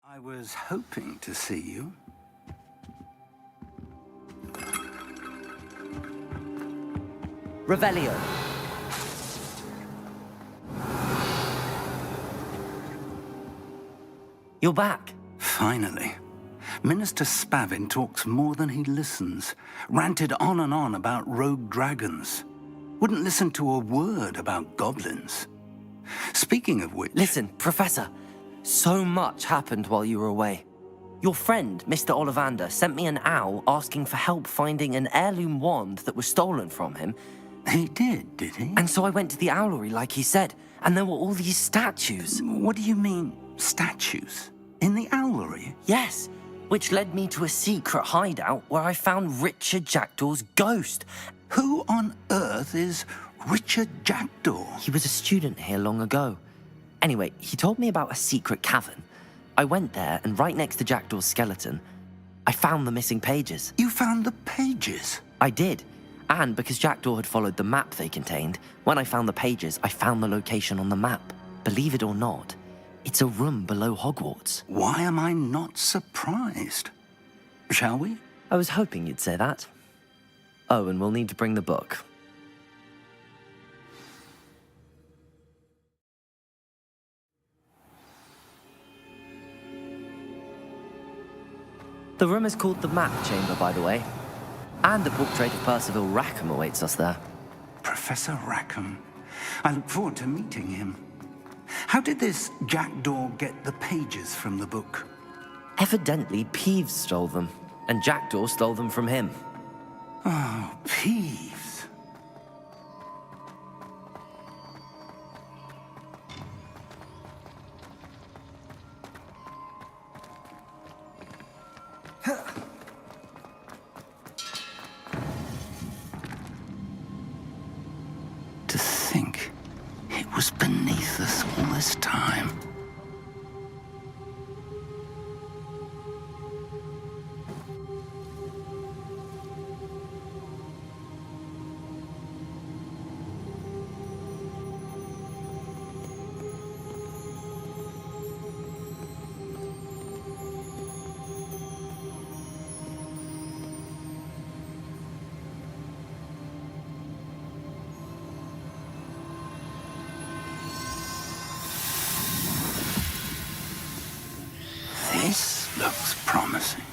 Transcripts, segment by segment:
I was hoping to see you. Revelio. You're back. Finally. Minister Spavin talks more than he listens. Ranted on and on about rogue dragons. Wouldn't listen to a word about goblins. Speaking of which... Listen, Professor. So much happened while you were away. Your friend, Mr. Ollivander, sent me an owl asking for help finding an heirloom wand that was stolen from him. He did he? And so I went to the owlery like he said, and there were all these statues. What do you mean, statues? In the owlery? Yes, which led me to a secret hideout where I found Richard Jackdaw's ghost. Who on earth is Richard Jackdaw? He was a student here long ago. Anyway, he told me about a secret cavern. I went there, and right next to Jackdaw's skeleton, I found the missing pages. You found the pages? I did. And because Jackdaw had followed the map they contained, when I found the pages, I found the location on the map. Believe it or not, it's a room below Hogwarts. Why am I not surprised? Shall we? I was hoping you'd say that. Oh, and we'll need to bring the book. The room is called the Map Chamber, by the way. And a portrait of Percival Rackham awaits us there. Professor Rackham. I look forward to meeting him. How did this Jackdaw get the pages from the book? Evidently, Peeves stole them, and Jackdaw stole them from him. Oh, Peeves. To think it was beneath us all this time. This looks promising.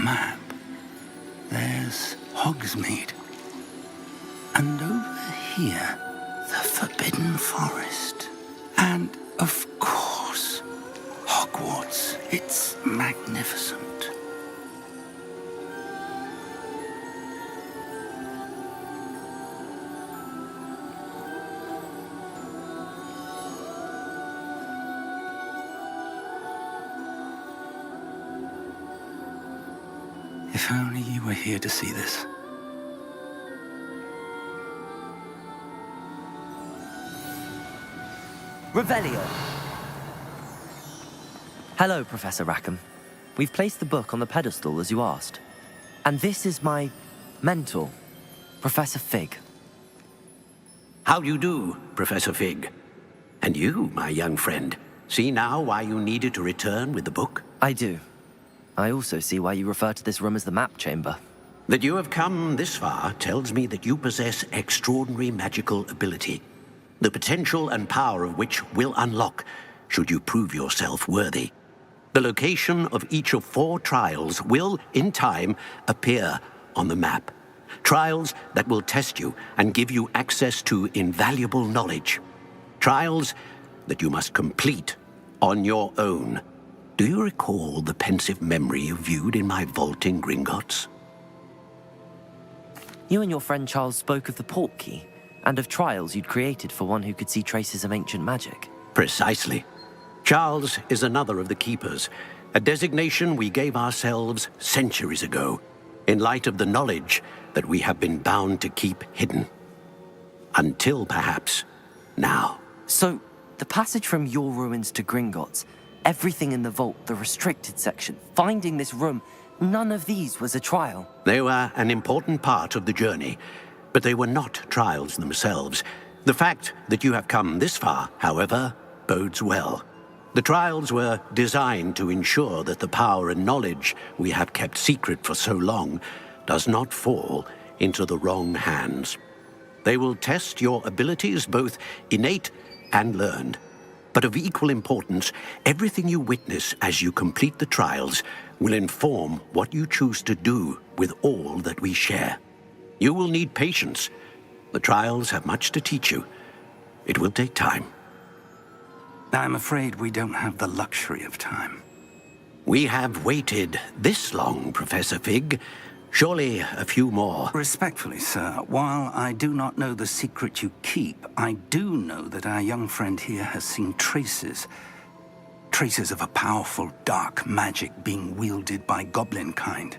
Map. There's Hogsmeade. And over here, the Forbidden Forest. And, of course, Hogwarts. It's magnificent. If only you were here to see this. Revelio. Hello, Professor Rackham. We've placed the book on the pedestal as you asked. And this is my mentor, Professor Fig. How do you do, Professor Fig? And you, my young friend, see now why you needed to return with the book? I do. I also see why you refer to this room as the Map Chamber. That you have come this far tells me that you possess extraordinary magical ability, the potential and power of which will unlock should you prove yourself worthy. The location of each of 4 trials will, in time, appear on the map. Trials that will test you and give you access to invaluable knowledge. Trials that you must complete on your own. Do you recall the pensive memory you viewed in my vault in Gringotts? You and your friend Charles spoke of the portkey and of trials you'd created for one who could see traces of ancient magic. Precisely. Charles is another of the keepers, a designation we gave ourselves centuries ago, in light of the knowledge that we have been bound to keep hidden. Until, perhaps, now. So, the passage from your ruins to Gringotts, everything in the vault, the restricted section, finding this room, none of these was a trial. They were an important part of the journey, but they were not trials themselves. The fact that you have come this far, however, bodes well. The trials were designed to ensure that the power and knowledge we have kept secret for so long does not fall into the wrong hands. They will test your abilities, both innate and learned. But of equal importance, everything you witness as you complete the trials will inform what you choose to do with all that we share. You will need patience. The trials have much to teach you. It will take time. I'm afraid we don't have the luxury of time. We have waited this long, Professor Fig. Surely a few more. Respectfully, sir, while I do not know the secret you keep, I do know that our young friend here has seen traces of a powerful dark magic being wielded by goblin kind.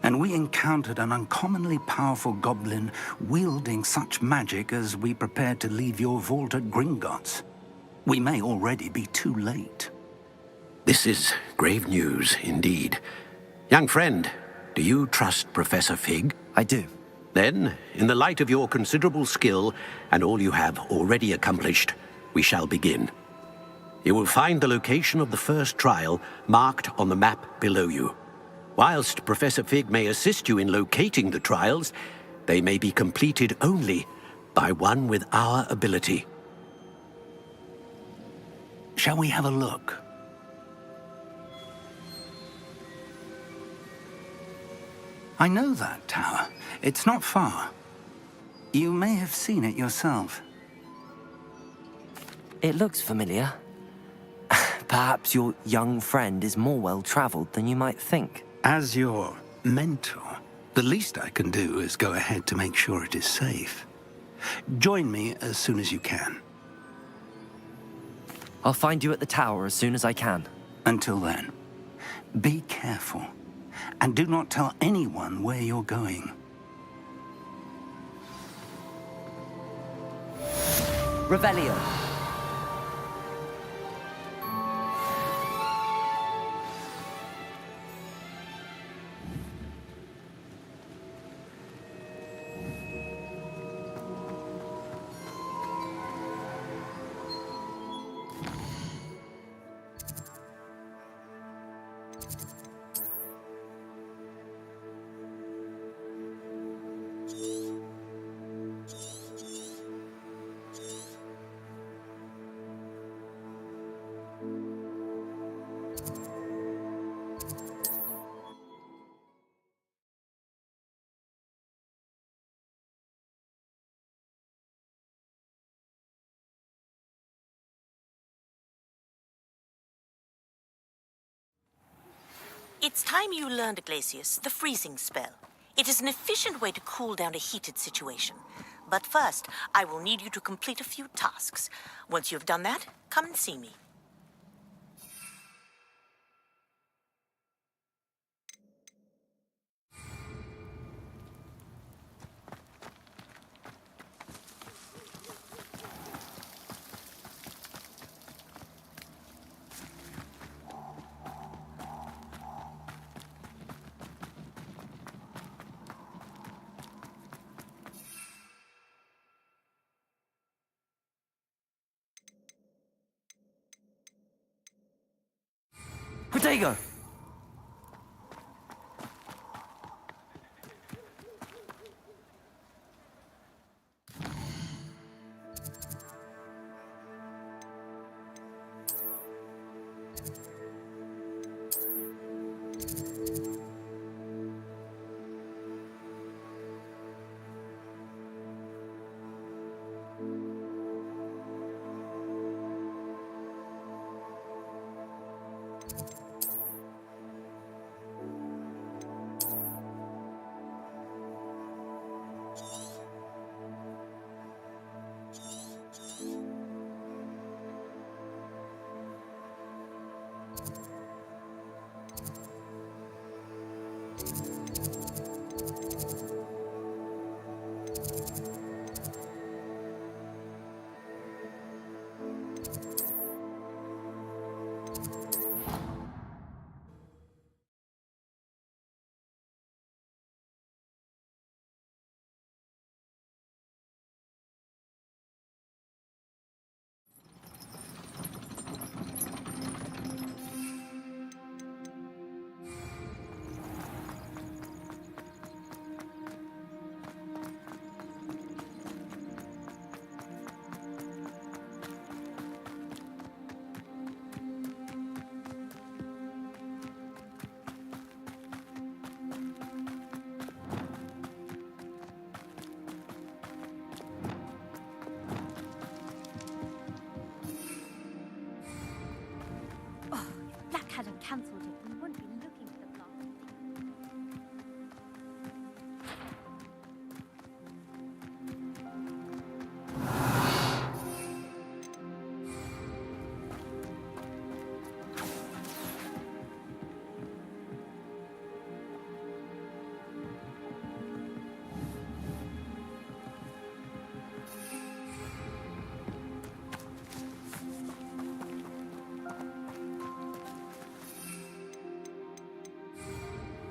And we encountered an uncommonly powerful goblin wielding such magic as we prepared to leave your vault at Gringotts. We may already be too late. This is grave news, indeed. Young friend, do you trust Professor Fig? I do. Then, in the light of your considerable skill and all you have already accomplished, we shall begin. You will find the location of the first trial marked on the map below you. Whilst Professor Fig may assist you in locating the trials, they may be completed only by one with our ability. Shall we have a look? I know that tower. It's not far. You may have seen it yourself. It looks familiar. Perhaps your young friend is more well-traveled than you might think. As your mentor, the least I can do is go ahead to make sure it is safe. Join me as soon as you can. I'll find you at the tower as soon as I can. Until then, be careful, and do not tell anyone where you're going. Revelio. It's time you learned, Glacius, the freezing spell. It is an efficient way to cool down a heated situation. But first, I will need you to complete a few tasks. Once you have done that, come and see me. Protego! Black hadn't cancelled it, we wouldn't be looking for the blast.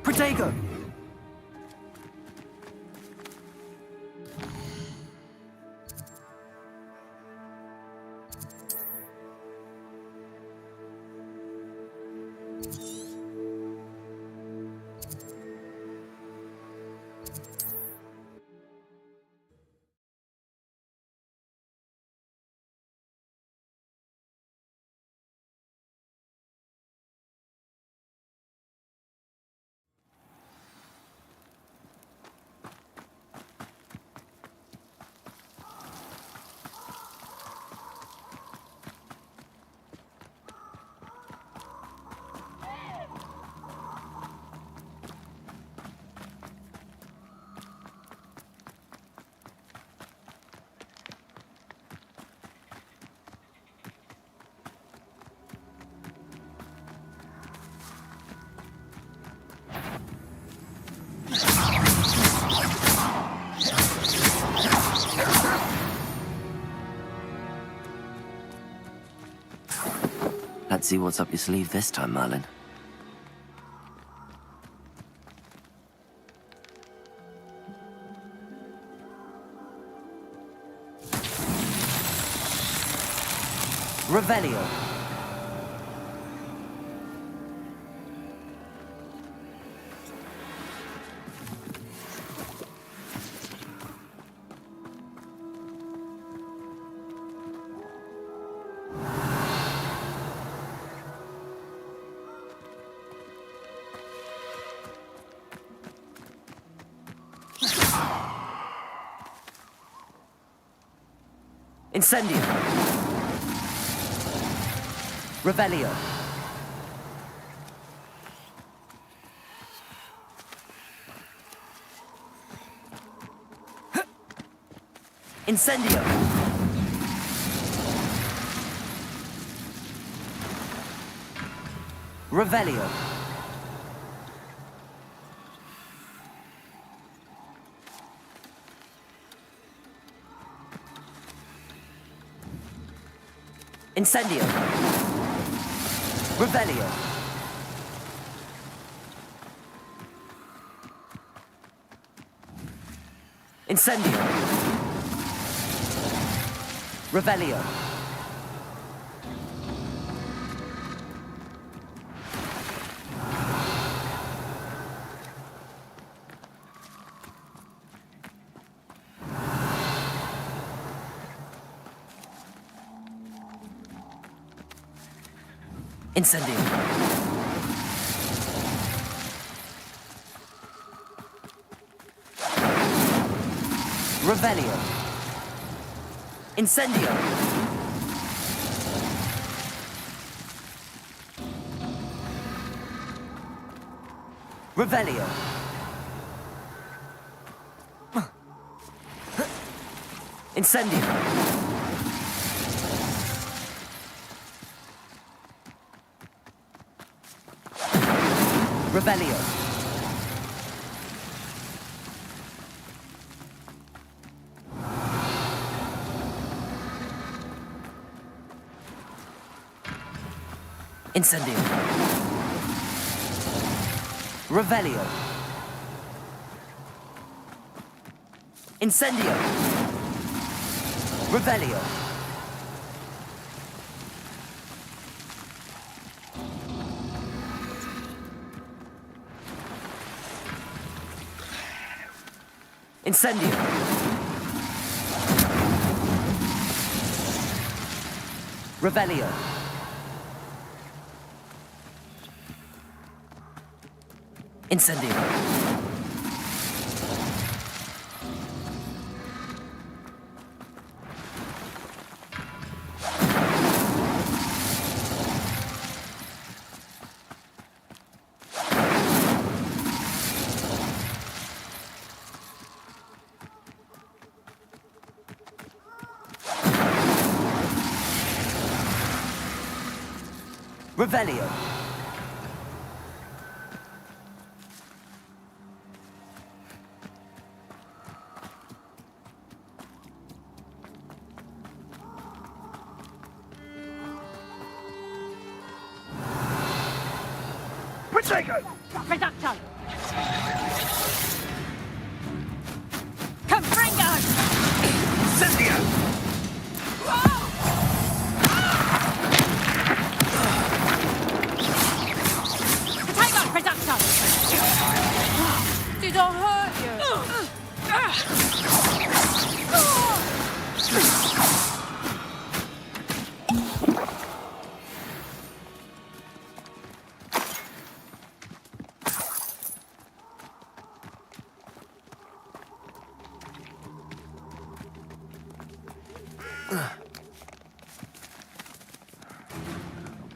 Protego! Let's see what's up your sleeve this time, Merlin. Revelio. Incendio. Revelio. Incendio. Revelio. Incendio. Revelio. Incendio. Revelio. Incendio. Revelio. Incendio. Revelio. Incendio. Revelio. Incendio. Revelio. Incendio. Revelio. Incendio. Revelio. Incendio. Revelio. Protego! Reducto! Confringo! Incendio! Potato! Reducto! Did I hurt you?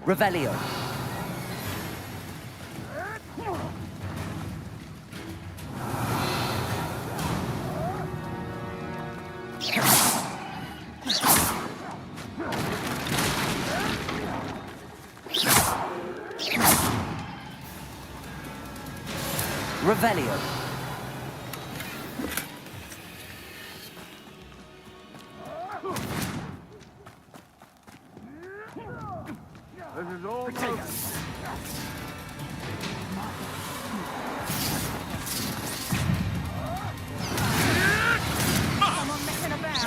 Revelio. Revelio. Someone messing about.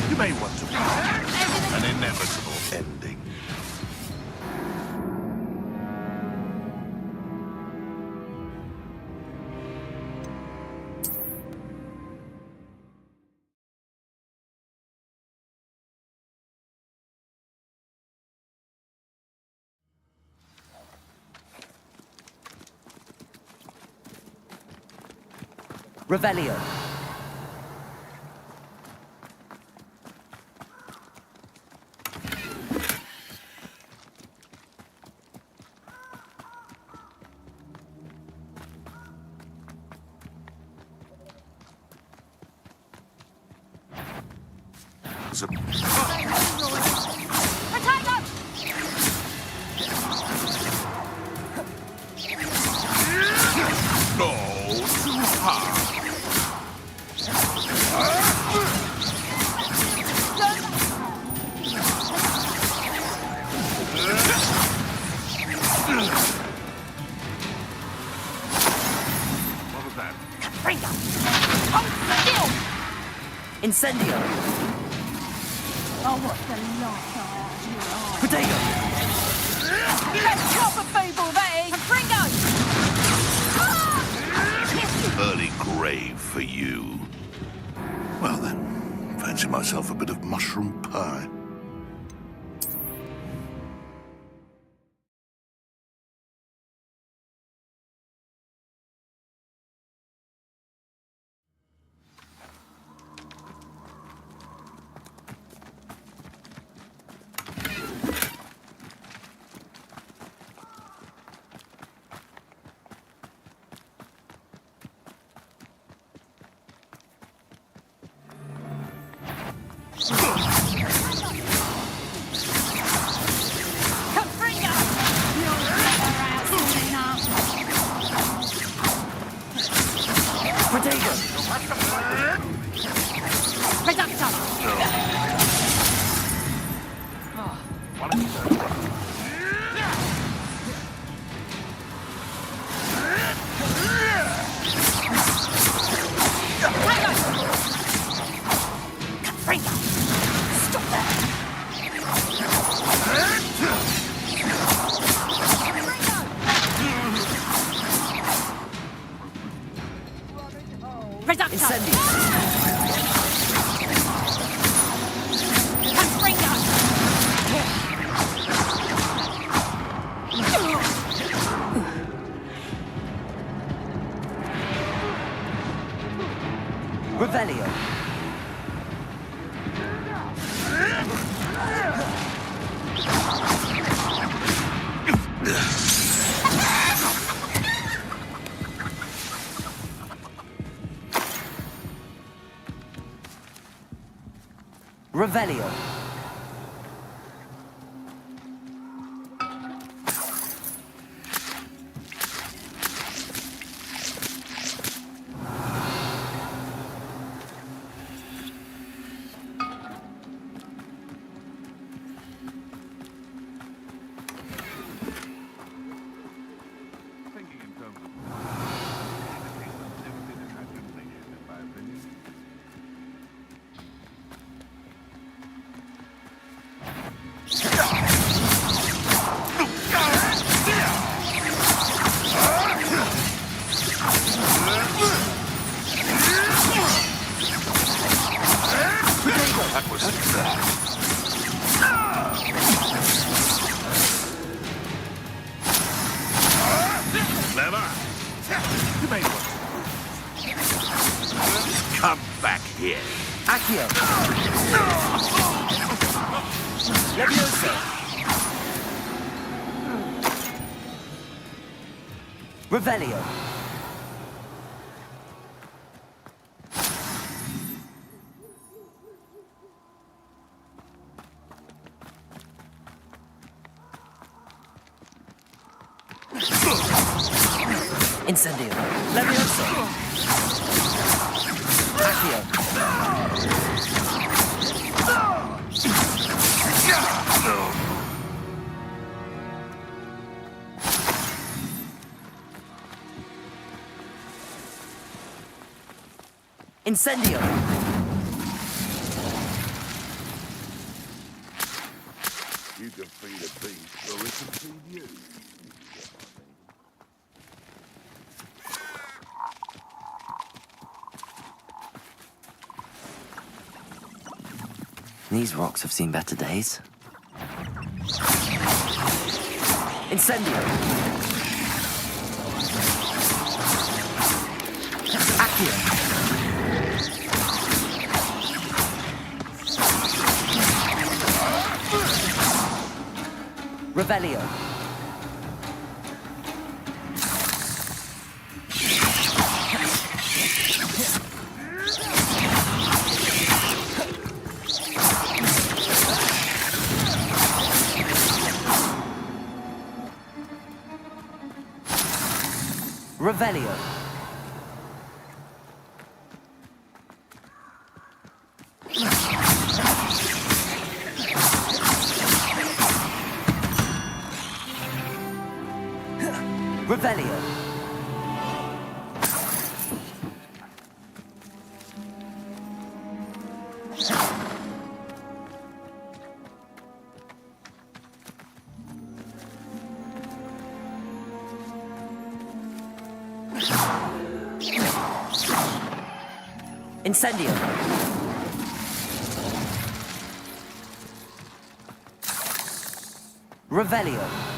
You may want to find an inevitable ending. Revelio. Potato! Go too hard. What was that? Confringo! Hold still! Incendio. Oh, what the last you are. Potato. Let's chop a feeble, that is! Confringo! Early grave for you. Well then, fancy myself a bit of mushroom pie. Confringo! You'll never out soon enough. Revelio. Revelio. Come back here. Accio. Levioso. Revelio. Incendio. Levioso. Accio. Incendio. You can feed a beast, or it can feed you. These rocks have seen better days. Incendio. Accio. Revelio. Revelio. Revelio. Incendio. Revelio.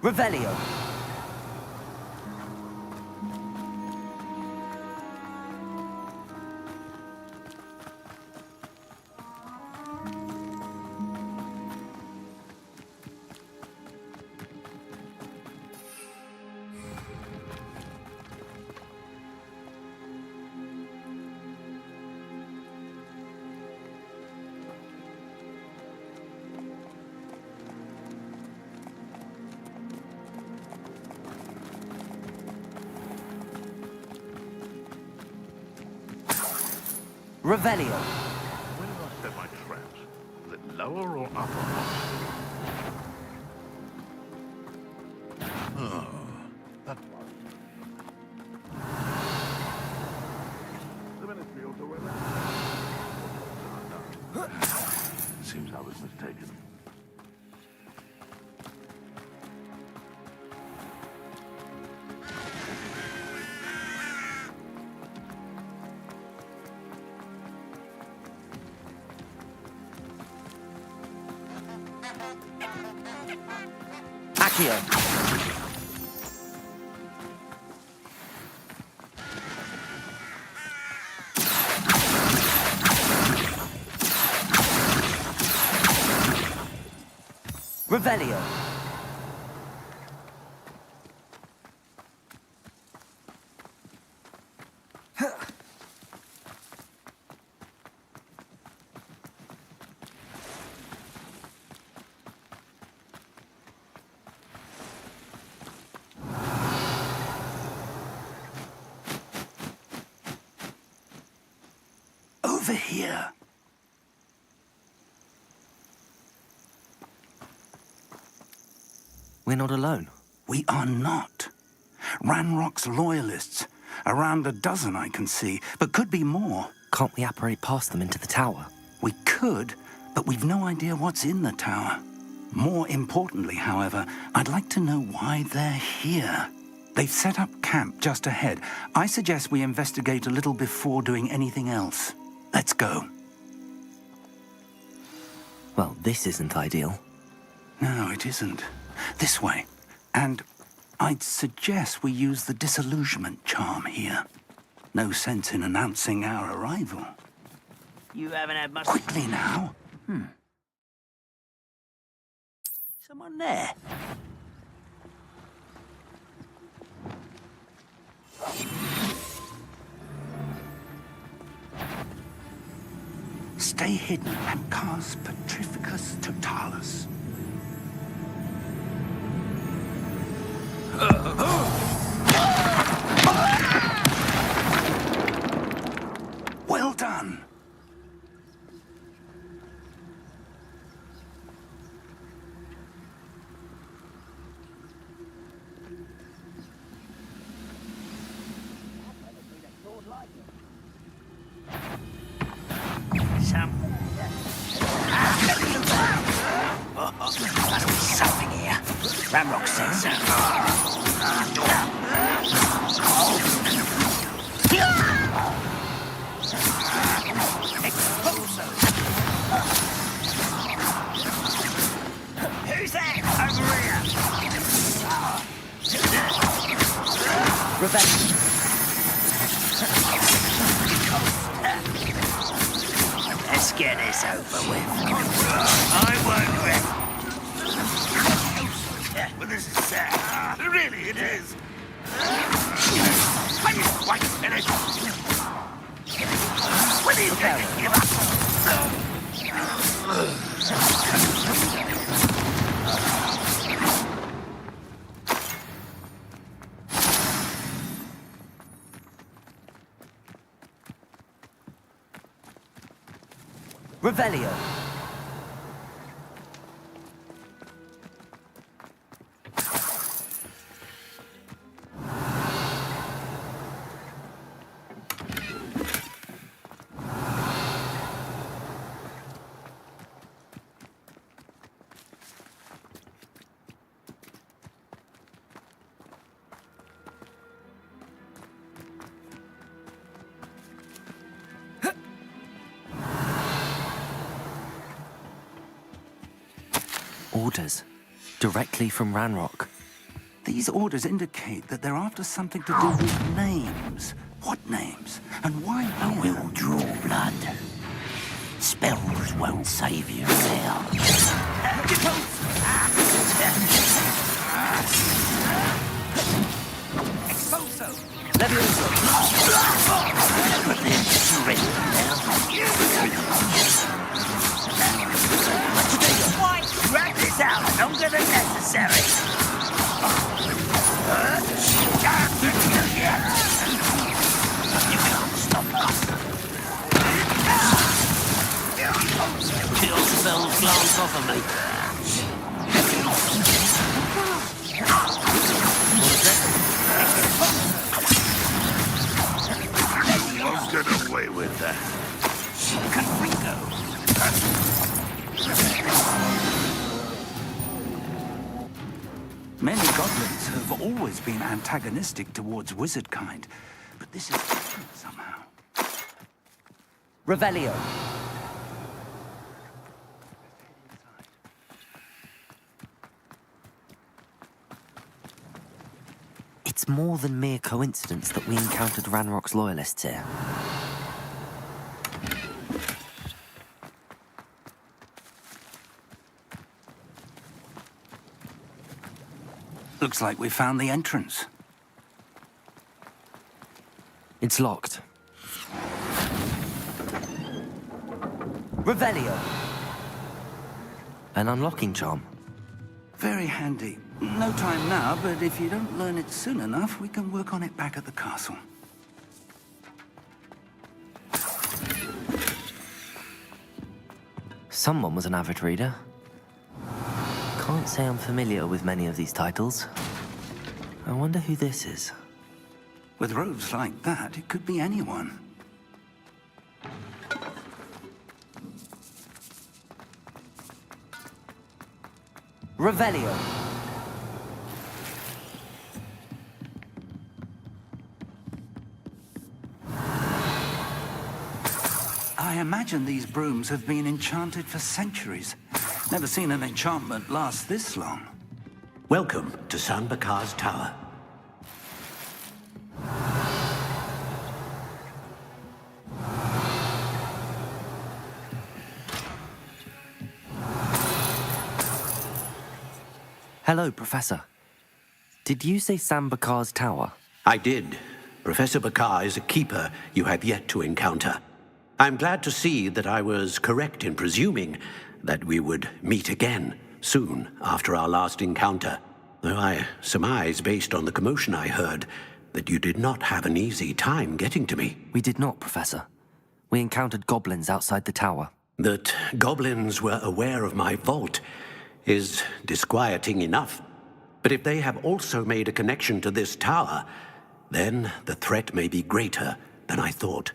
Revelio. Revelio. Where did I set my traps? Was it lower or upper? Oh, that one. The Ministry also went there. Seems I was mistaken. Accio. Revelio. Over here. We're not alone. We are not. Ranrock's loyalists. Around a dozen I can see, but could be more. Can't we apparate past them into the tower? We could, but we've no idea what's in the tower. More importantly, however, I'd like to know why they're here. They've set up camp just ahead. I suggest we investigate a little before doing anything else. Let's go. Well, this isn't ideal. No, it isn't. This way. And I'd suggest we use the disillusionment charm here. No sense in announcing our arrival. You haven't had much... Quickly now. Someone there? Stay hidden and cast Petrificus Totalis. Well done. Something here. Ramrock said so. Who's that? Over here. Revenge. Let's get this over with. I won't rest. Well, this is sad. Really, it is. Are you quite finished? When are you going to give up? Revelio. Orders. Directly from Ranrock. These orders indicate that they're after something to do with names. What names? And why I here? will draw blood. Spells won't save you now. Expulso. Levioso. Drag this out longer than necessary. You can't stop us. glance off of me. Won't get away with that. Many goblins have always been antagonistic towards wizard kind, but this is different somehow. Revelio. It's more than mere coincidence that we encountered Ranrock's loyalists here. Looks like we found the entrance. It's locked. Revelio. An unlocking charm. Very handy. No time now, but if you don't learn it soon enough, we can work on it back at the castle. Someone was an avid reader. Can't say I'm familiar with many of these titles. I wonder who this is. With robes like that, it could be anyone. Revelio. I imagine these brooms have been enchanted for centuries. Never seen an enchantment last this long. Welcome to San Bakar's Tower. Hello, Professor. Did you say Sam Bakar's tower? I did. Professor Bakar is a keeper you have yet to encounter. I'm glad to see that I was correct in presuming that we would meet again soon after our last encounter. Though I surmise, based on the commotion I heard, that you did not have an easy time getting to me. We did not, Professor. We encountered goblins outside the tower. That goblins were aware of my vault is disquieting enough. But if they have also made a connection to this tower, then the threat may be greater than I thought.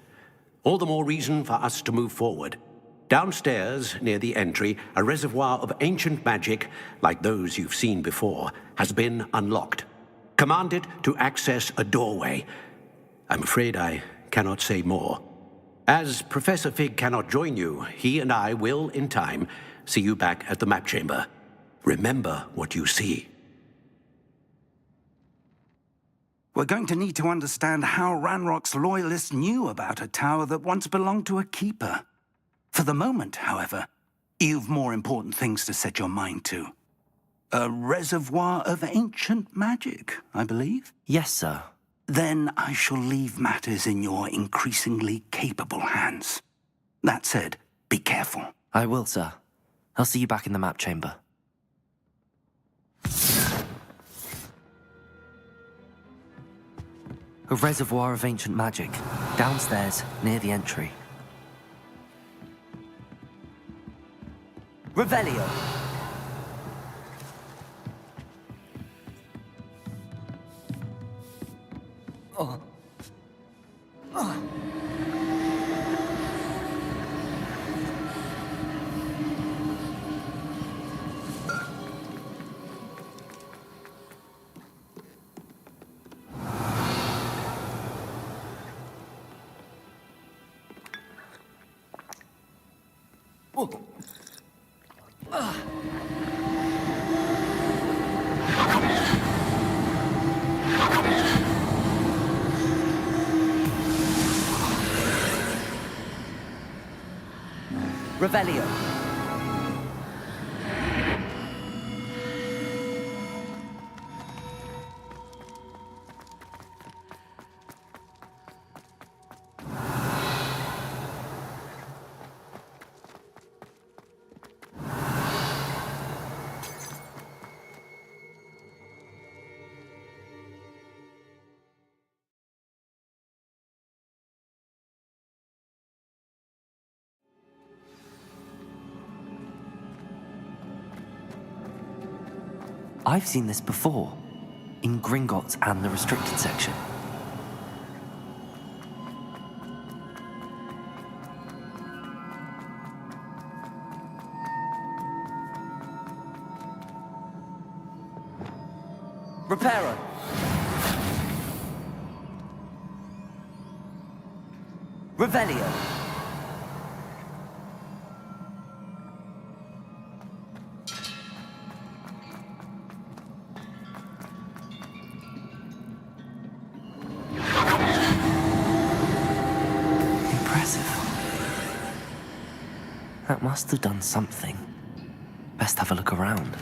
All the more reason for us to move forward. Downstairs, near the entry, a reservoir of ancient magic, like those you've seen before, has been unlocked. Command it to access a doorway. I'm afraid I cannot say more. As Professor Fig cannot join you, he and I will, in time, see you back at the map chamber. Remember what you see. We're going to need to understand how Ranrock's loyalists knew about a tower that once belonged to a keeper. For the moment, however, you've more important things to set your mind to. A reservoir of ancient magic, I believe? Yes, sir. Then I shall leave matters in your increasingly capable hands. That said, be careful. I will, sir. I'll see you back in the map chamber. A reservoir of ancient magic, downstairs, near the entry. Revelio! Revelio. I've seen this before, in Gringotts and the restricted section. Reparo! Revelio! That must have done something. Best have a look around.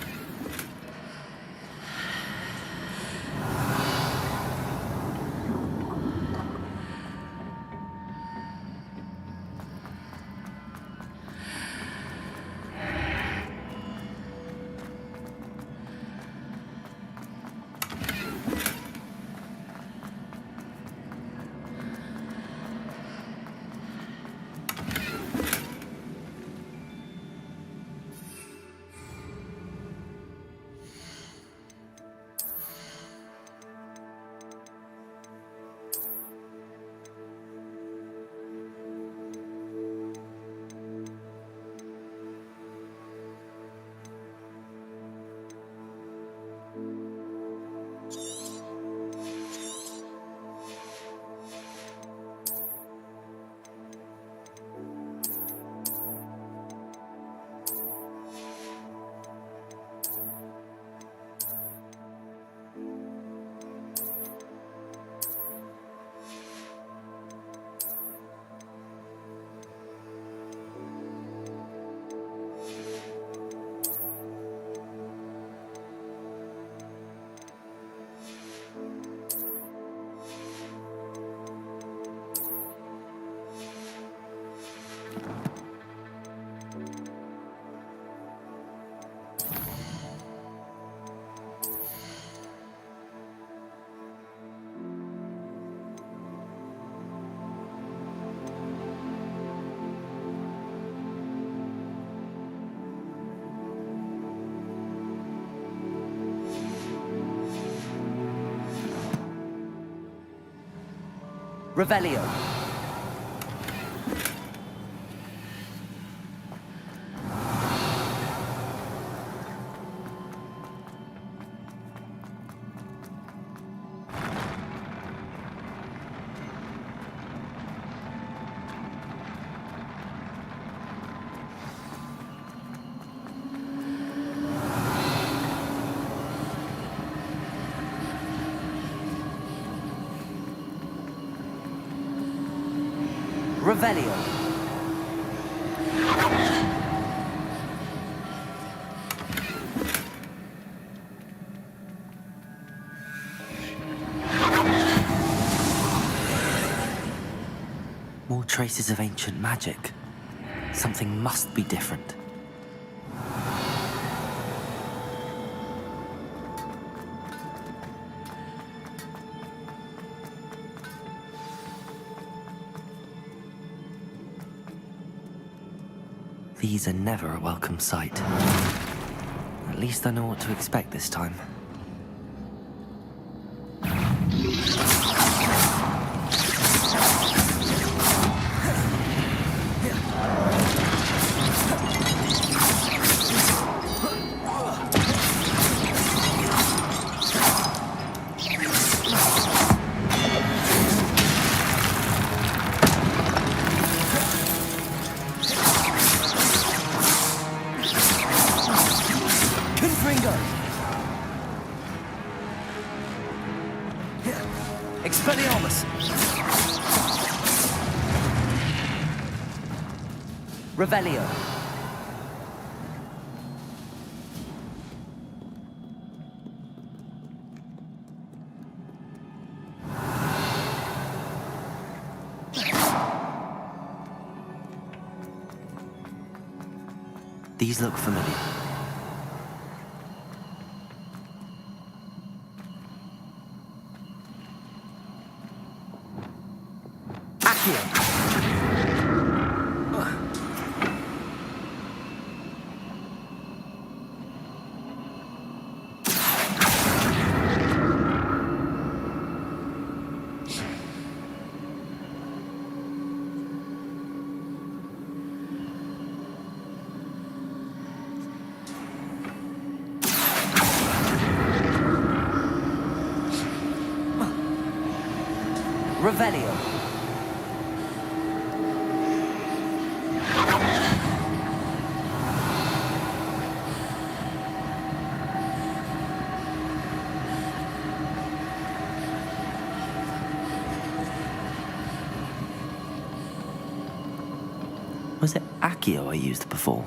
Revelio. Revelio. More traces of ancient magic. Something must be different. These are never a welcome sight. At least I know what to expect this time. Expelliarmus! Revelio. These look familiar. Revelio. Was it Accio I used before?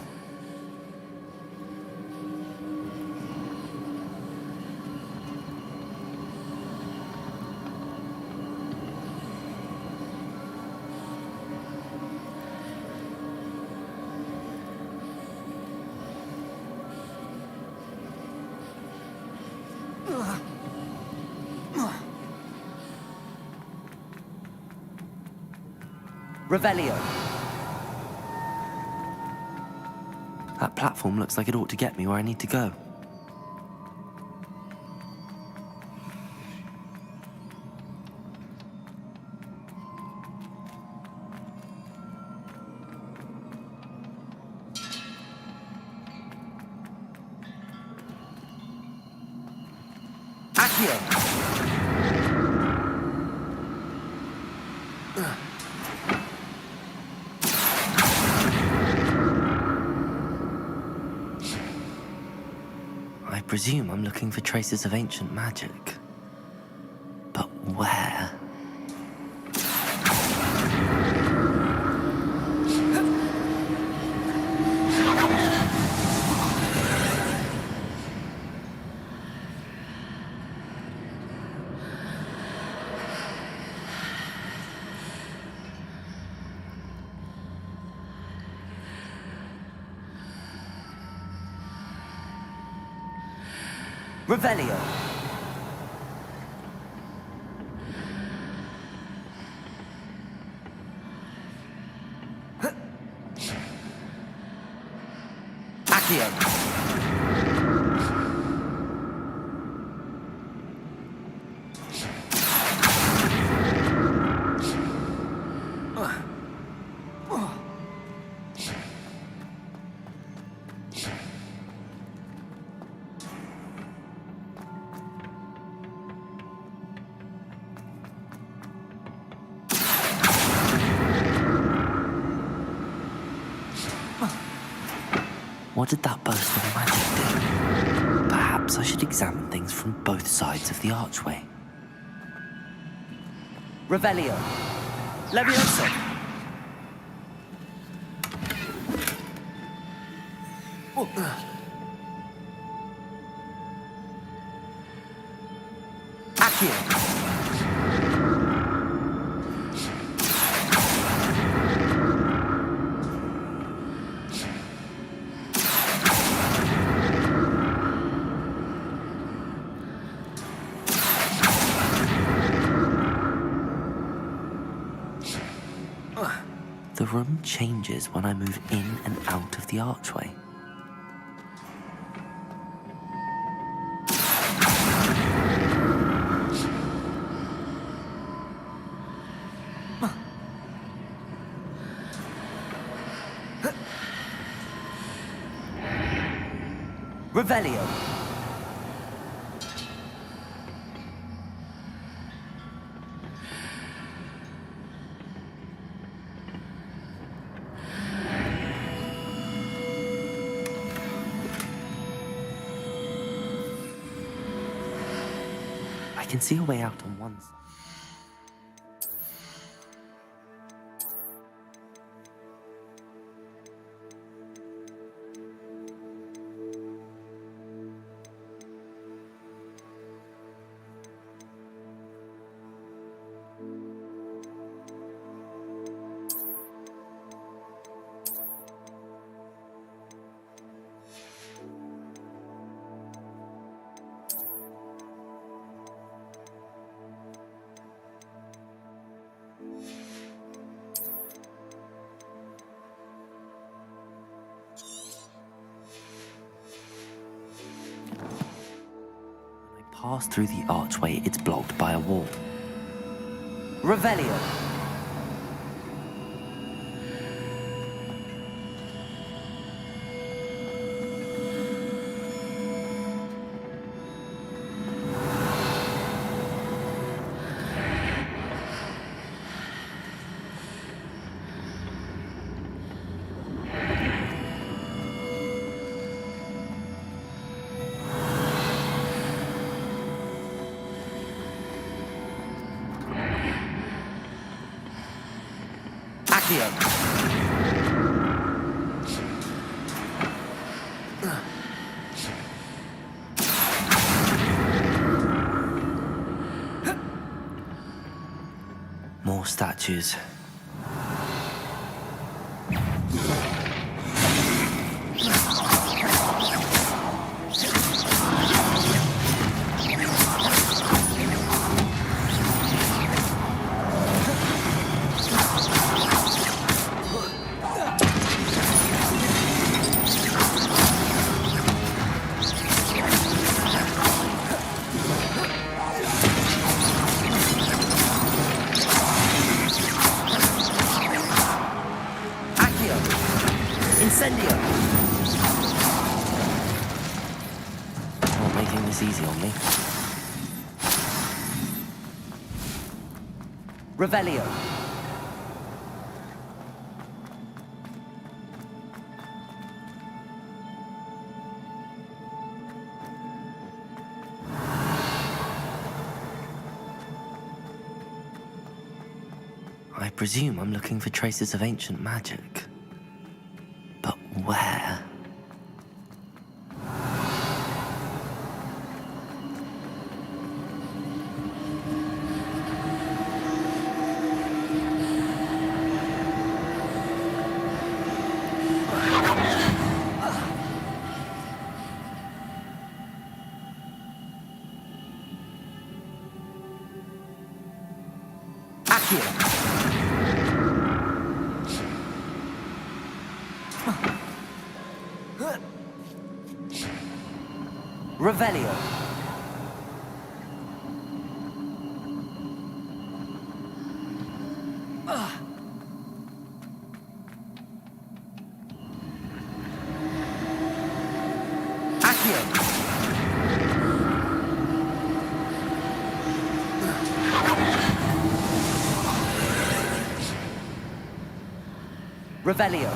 Revelio. That platform looks like it ought to get me where I need to go. Accio. I presume I'm looking for traces of ancient magic. But where? Revelio. Accio. What did that burst of magic do? Perhaps I should examine things from both sides of the archway. Revelio. Levioso. Accio. The room changes when I move in and out of the archway. Revelio. I can see a way out on one side. Pass through the archway, it's blocked by a wall. Revelio. Accio. More statues. Incendio! Not making this easy on me. Revelio. I presume I'm looking for traces of ancient magic. But where? Accio. Revelio. Accio. Revelio.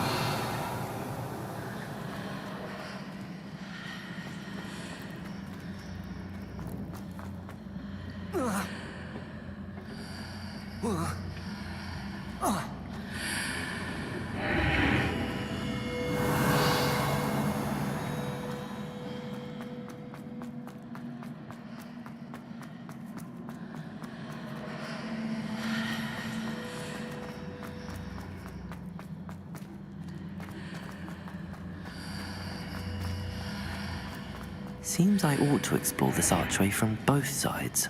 Seems I ought to explore this archway from both sides.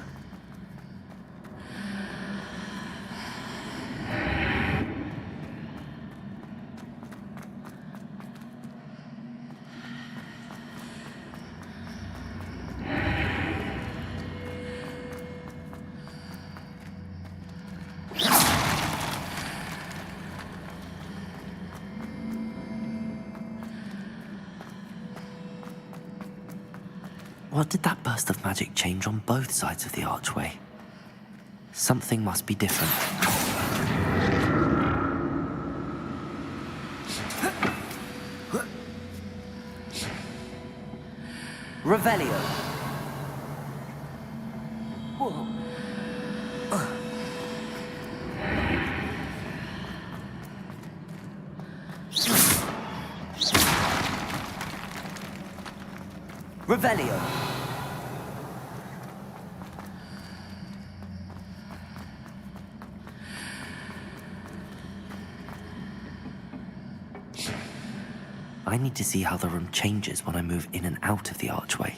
What did that burst of magic change on both sides of the archway? Something must be different. Revelio. Revelio. I need to see how the room changes when I move in and out of the archway.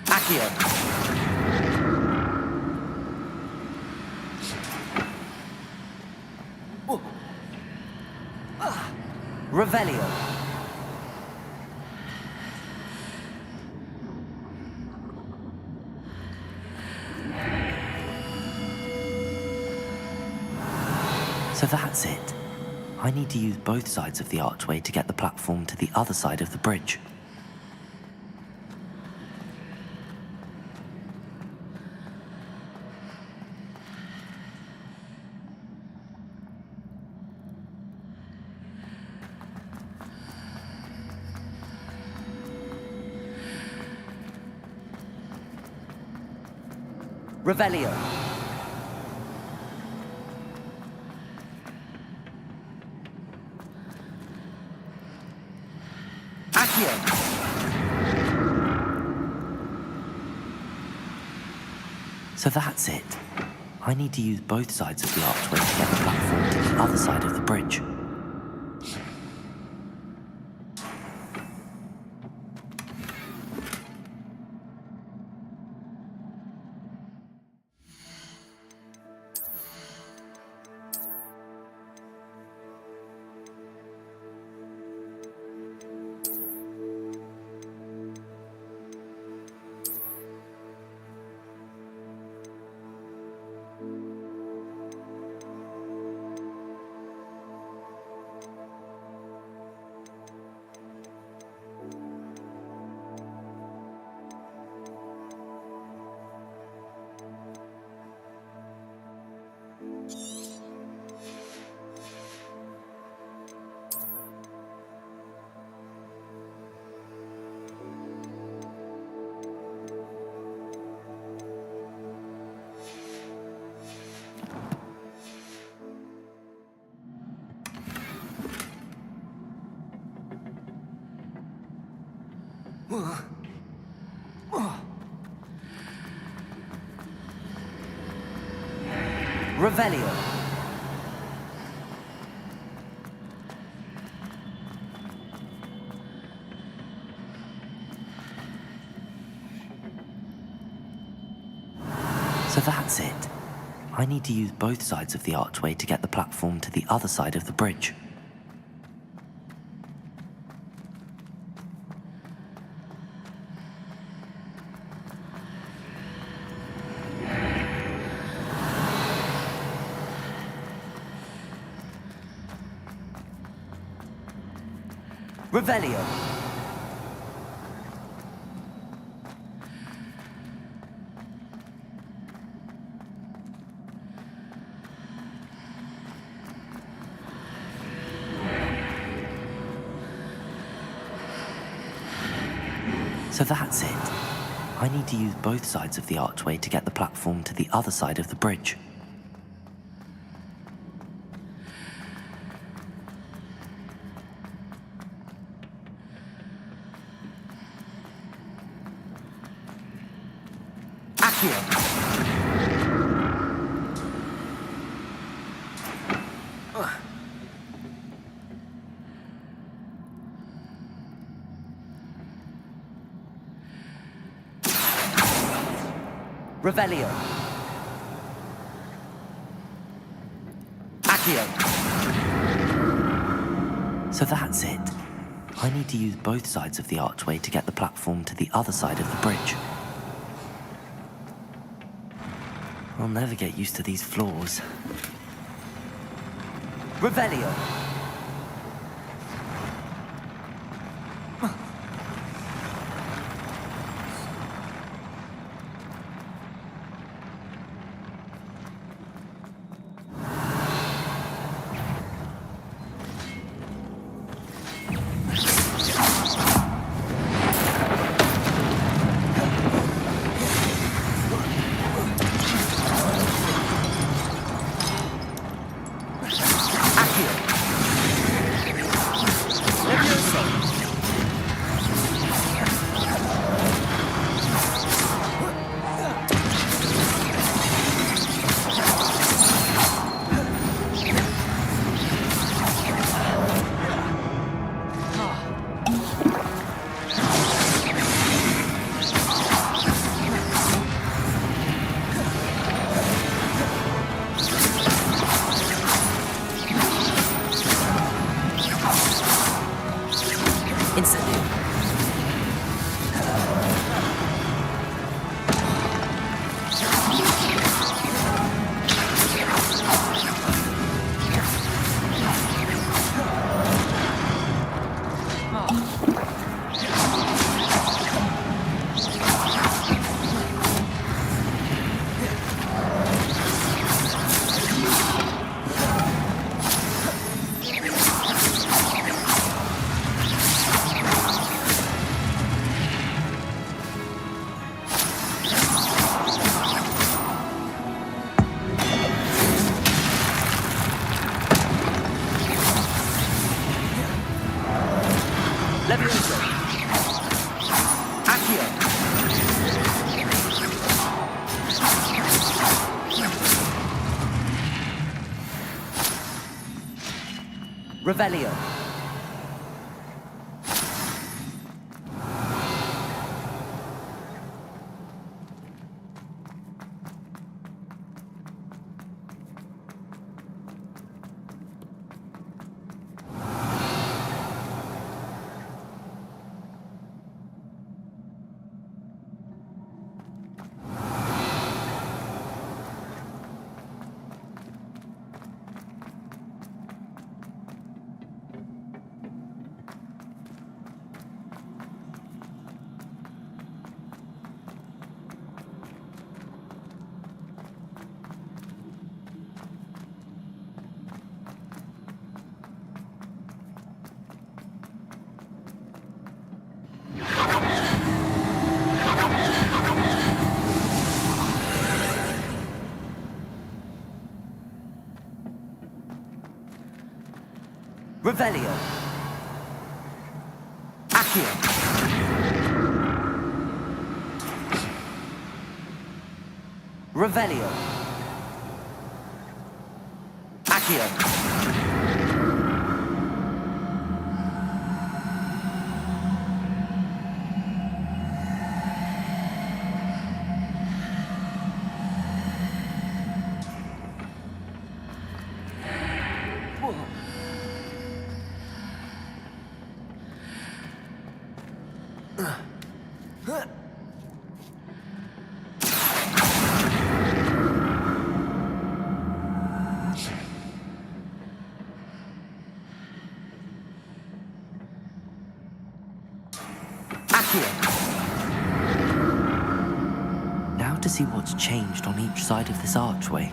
Accio. Revelio. So that's it. I need to use both sides of the archway to get the platform to the other side of the bridge. Revelio. Accio. So that's it. I need to use both sides of the archway to get the platform to the other side of the bridge. Revelio. So that's it. I need to use both sides of the archway to get the platform to the other side of the bridge. Revelio. So that's it. I need to use both sides of the archway to get the platform to the other side of the bridge. Revelio. Accio. So that's it. I need to use both sides of the archway to get the platform to the other side of the bridge. I'll never get used to these floors. Revelio. Levioso. Accio. Revelio. Revelio. Accio. Revelio. Accio. Now to see what's changed on each side of this archway.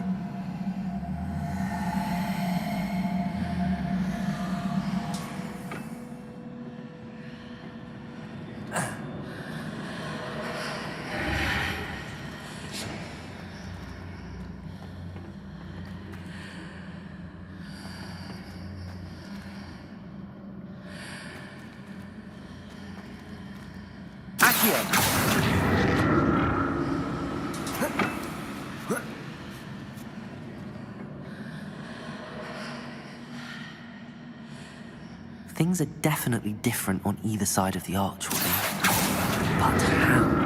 Things are definitely different on either side of the archway. But how?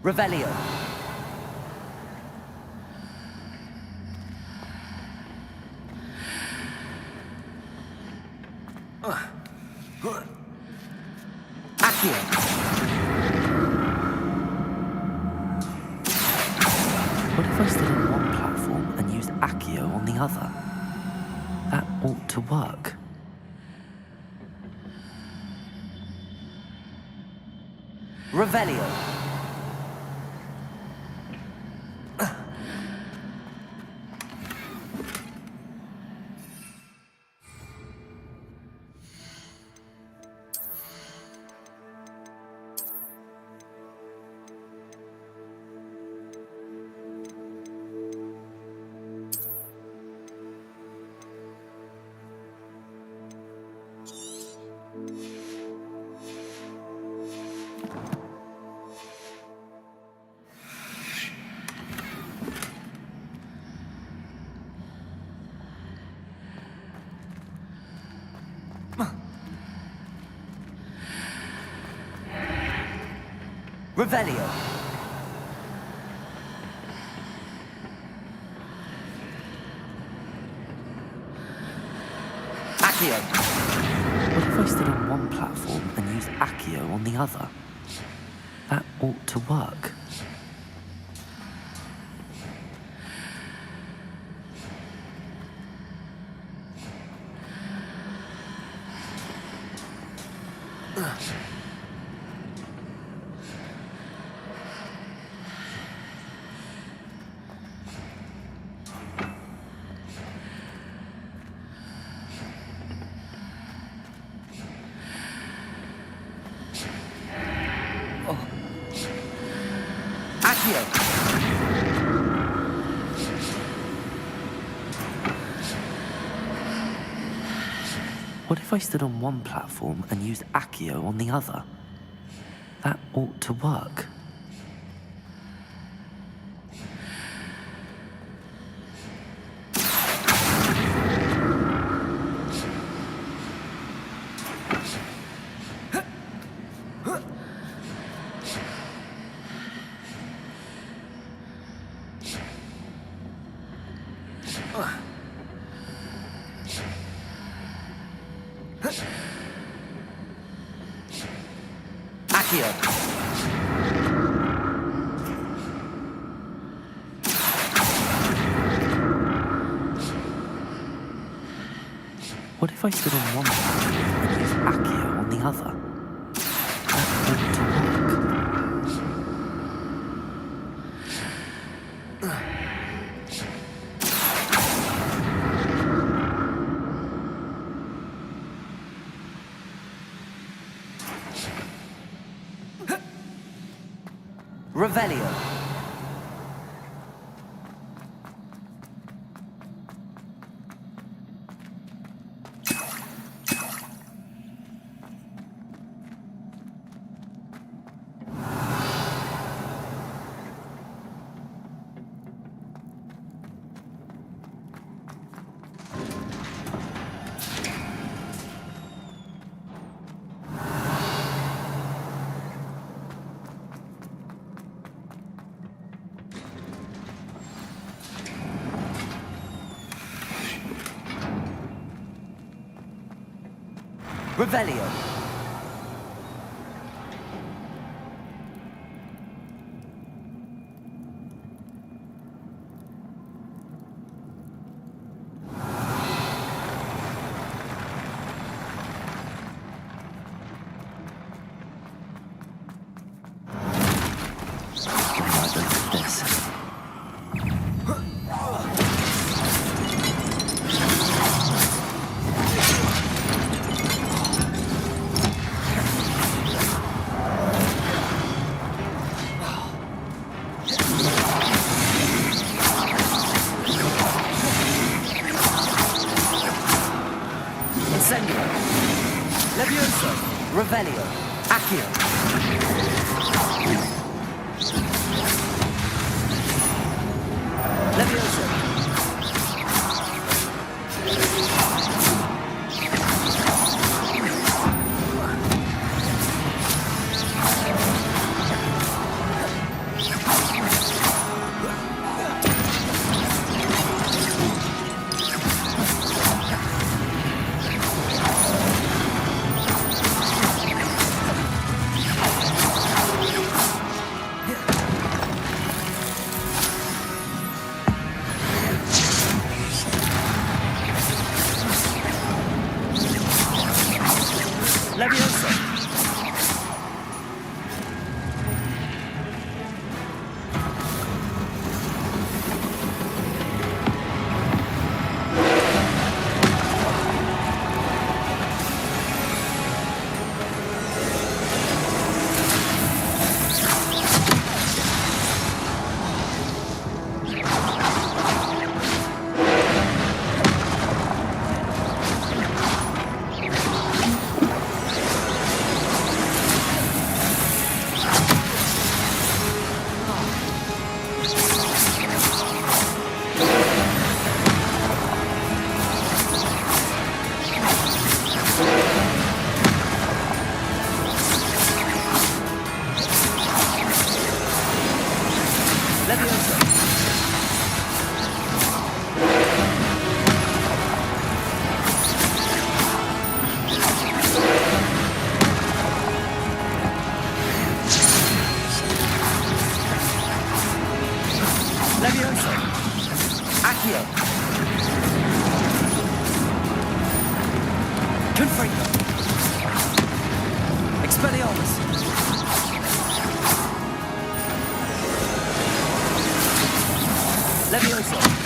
Revelio. Accio. What if I stood on one platform and used Accio on the other? That ought to work. Revelio. Revelio. Accio. What if I stood on one platform and used Accio on the other? That ought to work. Accio! What if I stood on one platform and used Accio on the other? That ought to work. Accio! What if I stood on one platform and used Accio on the other? That ought to work. Revelio. Revelio. Levioso, Revelio, Accio. Levioso. Levioso. Levioso. Accio. Confringo. Expelliarmus. Levioso.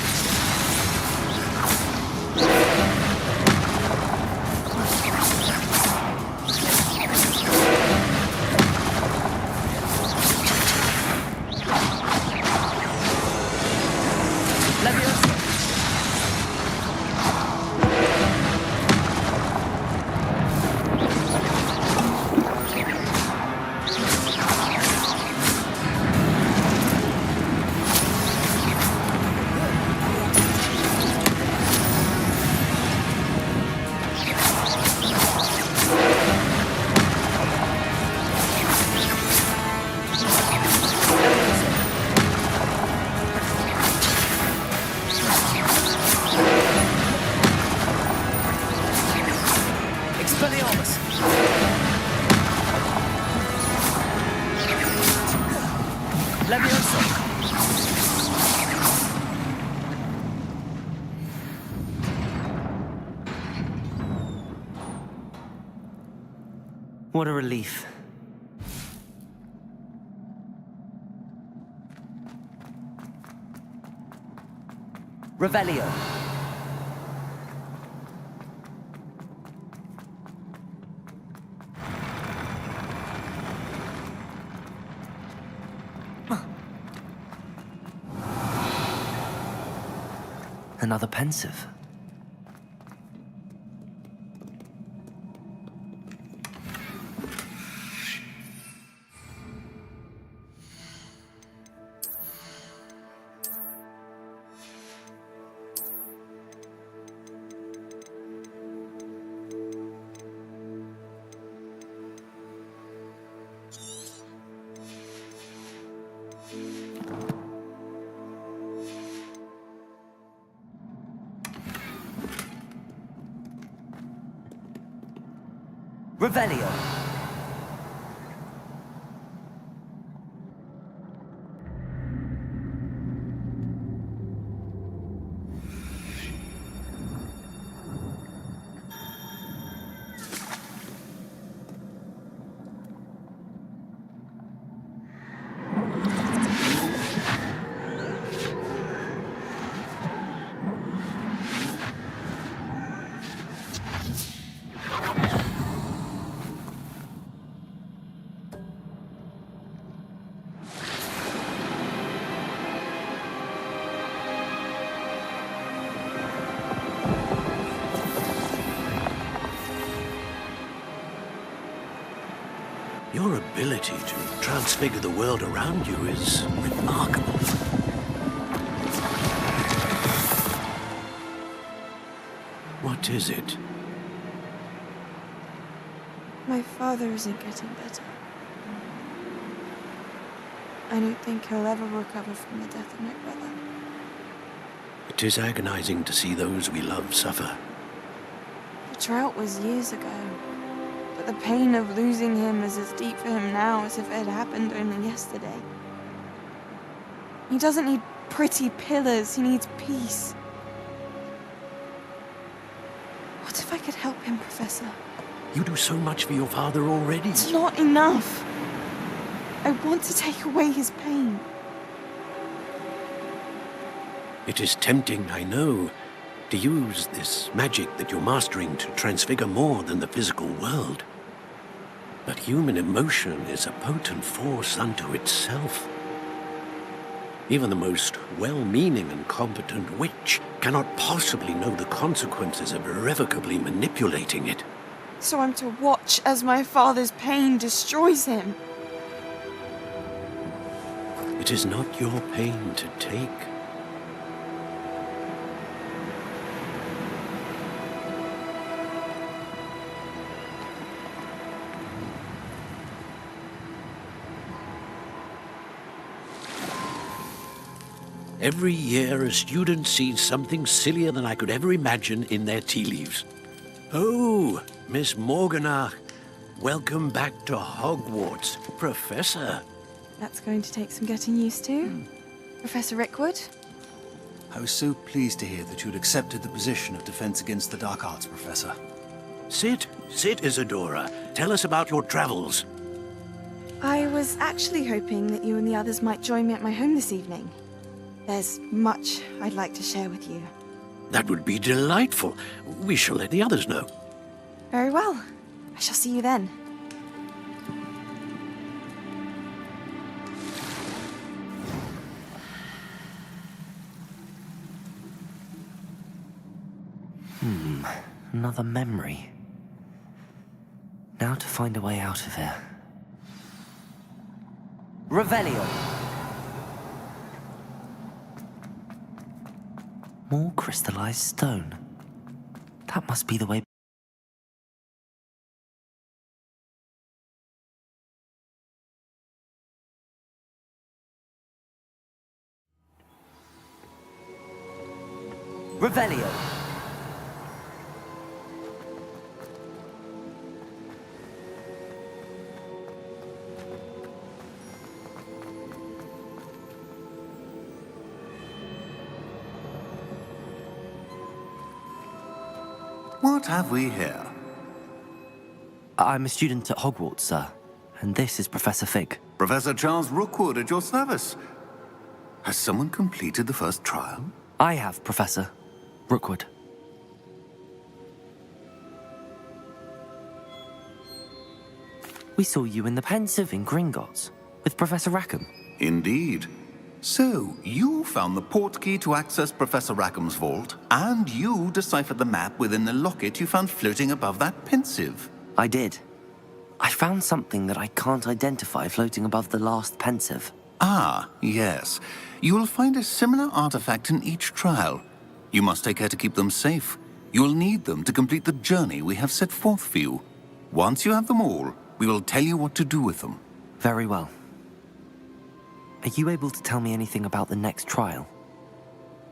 Expelliarmus! Leviosa! What a relief. Revelio. Another pensive. Revelio. Your ability to transfigure the world around you is remarkable. What is it? My father isn't getting better. I don't think he'll ever recover from the death of my brother. It is agonizing to see those we love suffer. The drought was years ago, but the pain of losing him is as deep for him now as if it had happened only yesterday. He doesn't need pretty pillars, he needs peace. What if I could help him, Professor? You do so much for your father already. It's not enough. I want to take away his pain. It is tempting, I know, to use this magic that you're mastering to transfigure more than the physical world. But human emotion is a potent force unto itself. Even the most well-meaning and competent witch cannot possibly know the consequences of irrevocably manipulating it. So I'm to watch as my father's pain destroys him. It is not your pain to take. Every year, a student sees something sillier than I could ever imagine in their tea leaves. Oh, Miss Morganach, welcome back to Hogwarts, Professor. That's going to take some getting used to. Professor Rickwood? I was so pleased to hear that you had accepted the position of Defense Against the Dark Arts, Professor. Sit, Isadora. Tell us about your travels. I was actually hoping that you and the others might join me at my home this evening. There's much I'd like to share with you. That would be delightful. We shall let the others know. Very well. I shall see you then. Another memory. Now to find a way out of here. Revelio! More crystallized stone. That must be the way. Revelio! What have we here? I'm a student at Hogwarts, sir, and this is Professor Fig. Professor Charles Rookwood at your service. Has someone completed the first trial? I have, Professor Rookwood. We saw you in the Pensive in Gringotts with Professor Rackham. Indeed. So, you found the portkey to access Professor Rackham's vault, and you deciphered the map within the locket you found floating above that Pensive. I did. I found something that I can't identify floating above the last Pensive. Ah, yes. You will find a similar artifact in each trial. You must take care to keep them safe. You will need them to complete the journey we have set forth for you. Once you have them all, we will tell you what to do with them. Very well. Are you able to tell me anything about the next trial?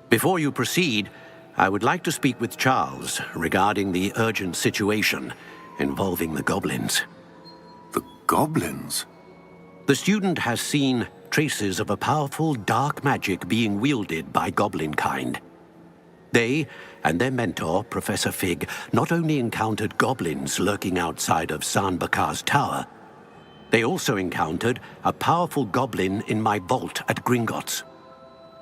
Before you proceed, I would like to speak with Charles regarding the urgent situation involving the goblins. The goblins? The student has seen traces of a powerful dark magic being wielded by goblin kind. They and their mentor, Professor Fig, not only encountered goblins lurking outside of Sanbakar's tower, they also encountered a powerful goblin in my vault at Gringotts.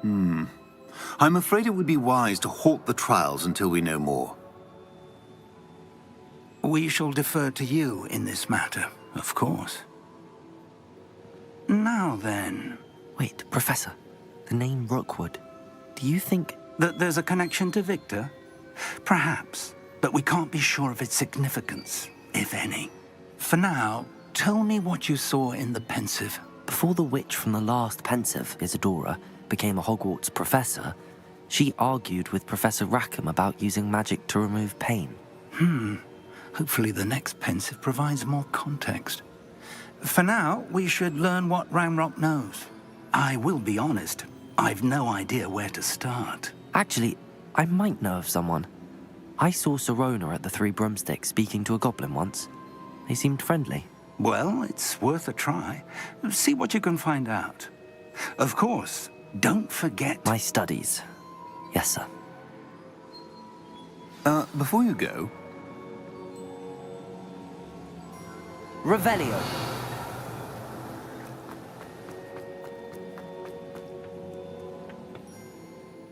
I'm afraid it would be wise to halt the trials until we know more. We shall defer to you in this matter, of course. Now then... Wait, Professor. The name Rookwood. Do you think... that there's a connection to Victor? Perhaps, but we can't be sure of its significance, if any. For now, tell me what you saw in the Pensive. Before the witch from the last Pensive, Isadora, became a Hogwarts professor, she argued with Professor Rackham about using magic to remove pain. Hopefully the next Pensive provides more context. For now, we should learn what Ranrock knows. I will be honest, I've no idea where to start. Actually, I might know of someone. I saw Sirona at the Three Broomsticks speaking to a goblin once. They seemed friendly. Well, it's worth a try. See what you can find out. Of course, don't forget... My studies. Yes, sir. Before you go... Revelio.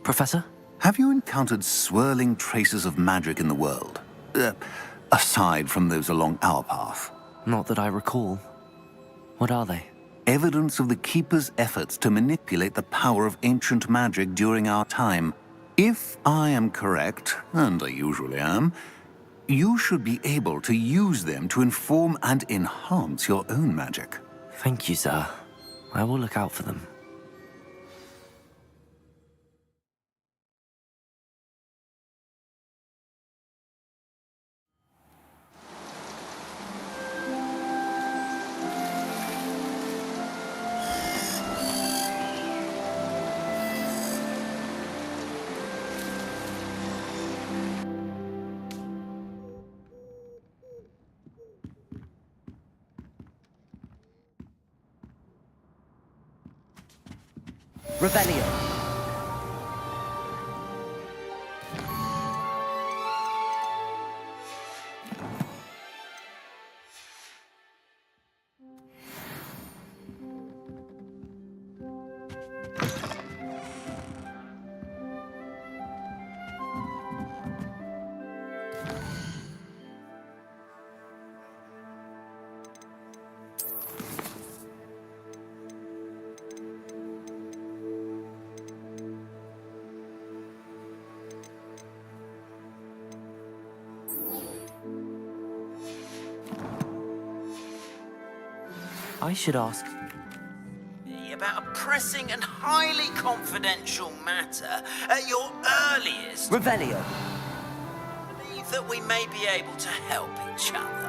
Professor? Have you encountered swirling traces of magic in the world? Aside from those along our path? Not that I recall. What are they? Evidence of the Keeper's efforts to manipulate the power of ancient magic during our time. If I am correct, and I usually am, you should be able to use them to inform and enhance your own magic. Thank you, sir. I will look out for them. Revelio. I should ask... About a pressing and highly confidential matter at your earliest... Revelio. Believe that we may be able to help each other.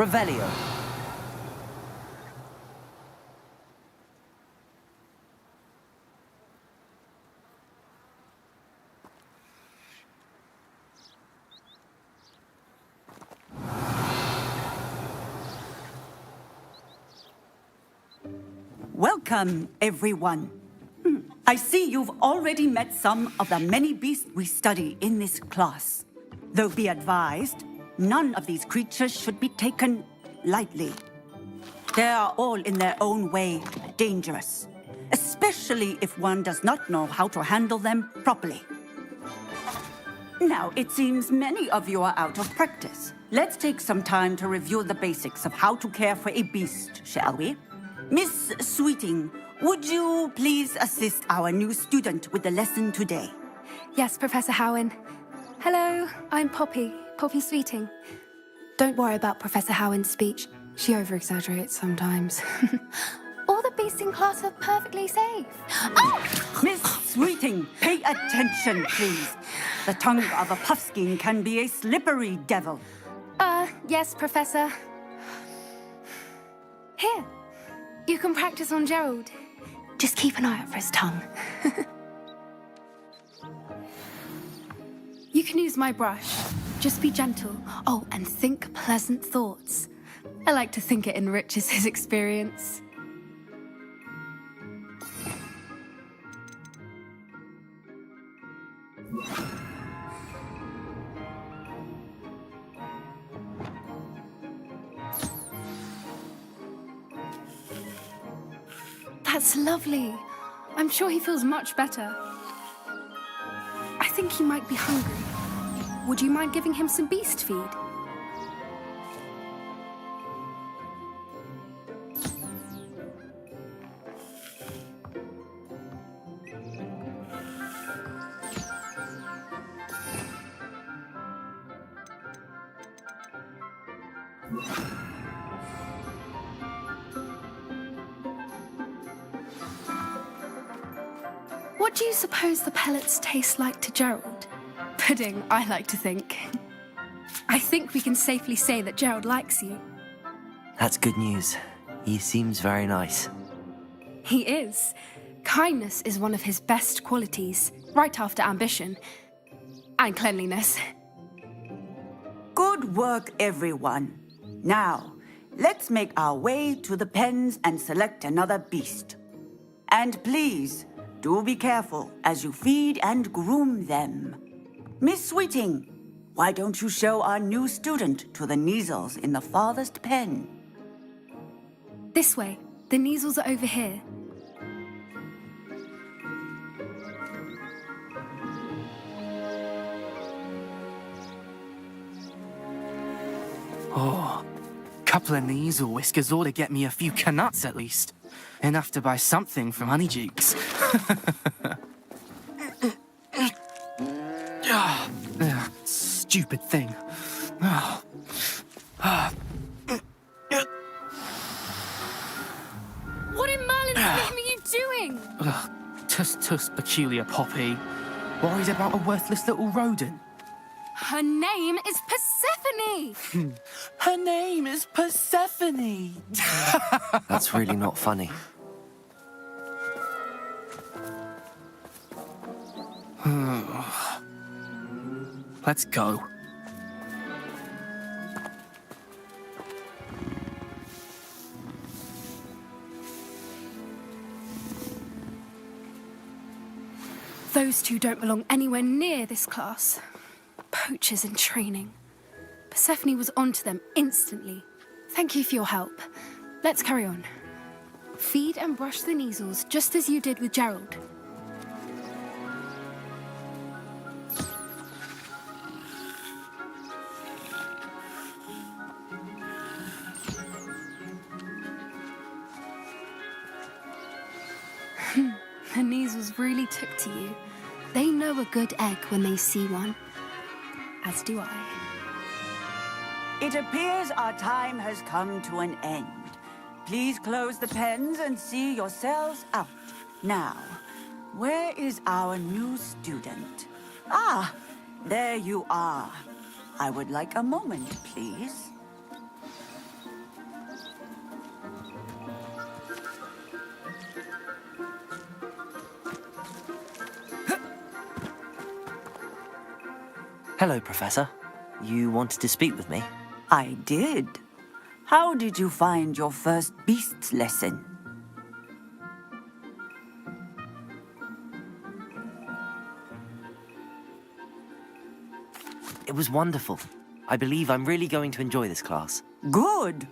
Revelio. Welcome, everyone. I see you've already met some of the many beasts we study in this class. Though be advised, none of these creatures should be taken lightly. They are all in their own way dangerous, especially if one does not know how to handle them properly. Now, it seems many of you are out of practice. Let's take some time to review the basics of how to care for a beast, shall we? Miss Sweeting, would you please assist our new student with the lesson today? Yes, Professor Howen. Hello, I'm Poppy Sweeting. Don't worry about Professor Howen's speech. She over-exaggerates sometimes. All the beasts in class are perfectly safe. Oh! Miss Sweeting, pay attention, please. The tongue of a puffskein can be a slippery devil. Yes, Professor. Here. You can practice on Gerald. Just keep an eye out for his tongue. You can use my brush. Just be gentle. Oh, and think pleasant thoughts. I like to think it enriches his experience. That's lovely. I'm sure he feels much better. I think he might be hungry. Would you mind giving him some beast feed? What do you suppose the pellets taste like to Gerald? Pudding, I like to think. I think we can safely say that Gerald likes you. That's good news. He seems very nice. He is. Kindness is one of his best qualities, right after ambition. And cleanliness. Good work, everyone. Now, let's make our way to the pens and select another beast. And please, do be careful as you feed and groom them. Miss Sweeting, why don't you show our new student to the Neasels in the farthest pen? This way. The Neasels are over here. Oh, couple of Neasel whiskers ought to get me a few canuts at least. Enough to buy something from Honeydukes. Stupid thing. What in Merlin's name are you doing? Tuss, peculiar Poppy. Worried about a worthless little rodent. Her name is Persephone! Her name is Persephone! That's really not funny. Let's go. Those two don't belong anywhere near this class. Poachers in training. Persephone was onto them instantly. Thank you for your help. Let's carry on. Feed and brush the Neasels just as you did with Gerald. The Neasels really took to you. They know a good egg when they see one. As do I. It appears our time has come to an end. Please close the pens and see yourselves out. Now, where is our new student? Ah, there you are. I would like a moment, please. Hello, Professor. You wanted to speak with me? I did. How did you find your first beasts lesson? It was wonderful. I believe I'm really going to enjoy this class. Good.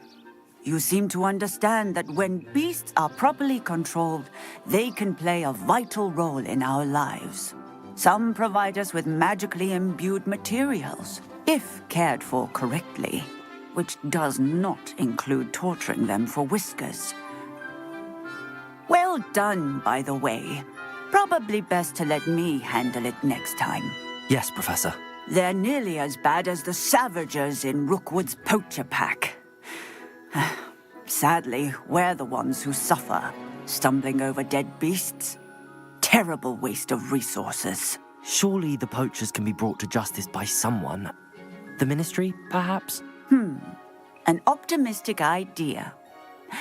You seem to understand that when beasts are properly controlled, they can play a vital role in our lives. Some provide us with magically imbued materials, if cared for correctly, which does not include torturing them for whiskers. Well done, by the way. Probably best to let me handle it next time. Yes, Professor. They're nearly as bad as the Savagers in Rookwood's poacher pack. Sadly, we're the ones who suffer, stumbling over dead beasts. Terrible waste of resources. Surely the poachers can be brought to justice by someone. The Ministry, perhaps? An optimistic idea.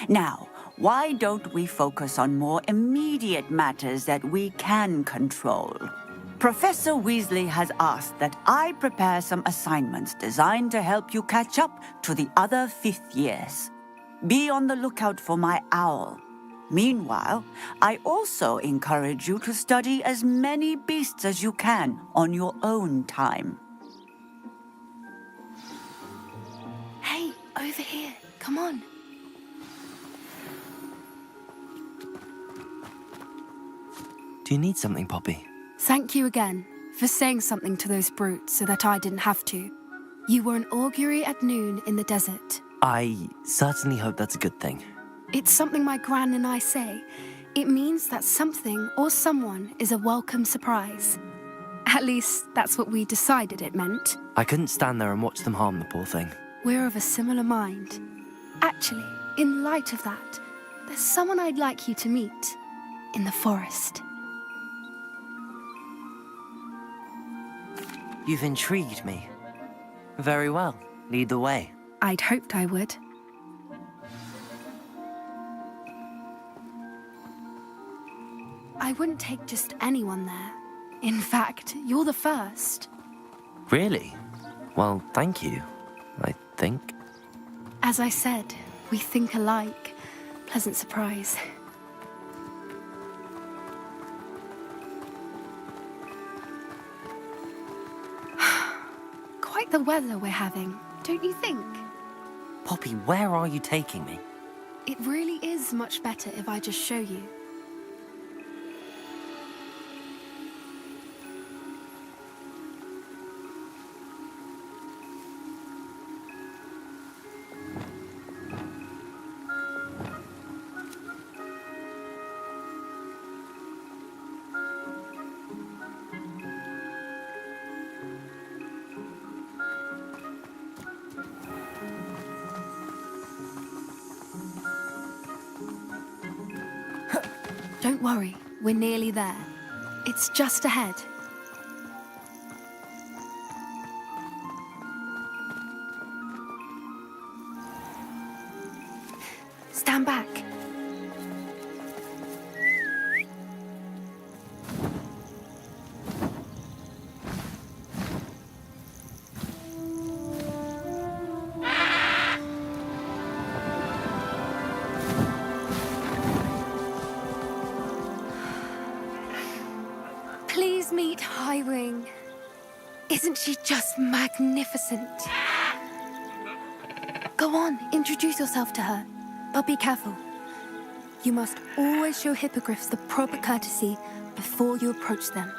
Now, why don't we focus on more immediate matters that we can control? Professor Weasley has asked that I prepare some assignments designed to help you catch up to the other fifth years. Be on the lookout for my owl. Meanwhile, I also encourage you to study as many beasts as you can on your own time. Hey, over here. Come on. Do you need something, Poppy? Thank you again for saying something to those brutes so that I didn't have to. You were an augury at noon in the desert. I certainly hope that's a good thing. It's something my gran and I say. It means that something or someone is a welcome surprise. At least, that's what we decided it meant. I couldn't stand there and watch them harm the poor thing. We're of a similar mind. Actually, in light of that, there's someone I'd like you to meet in the forest. You've intrigued me. Very well. Lead the way. I'd hoped I would. I wouldn't take just anyone there. In fact, you're the first. Really? Well, thank you, I think. As I said, we think alike. Pleasant surprise. Quite the weather we're having, don't you think? Poppy, where are you taking me? It really is much better if I just show you. Don't worry, we're nearly there. It's just ahead. Stand back. Please meet Highwing. Isn't she just magnificent? Go on, introduce yourself to her. But be careful. You must always show hippogriffs the proper courtesy before you approach them.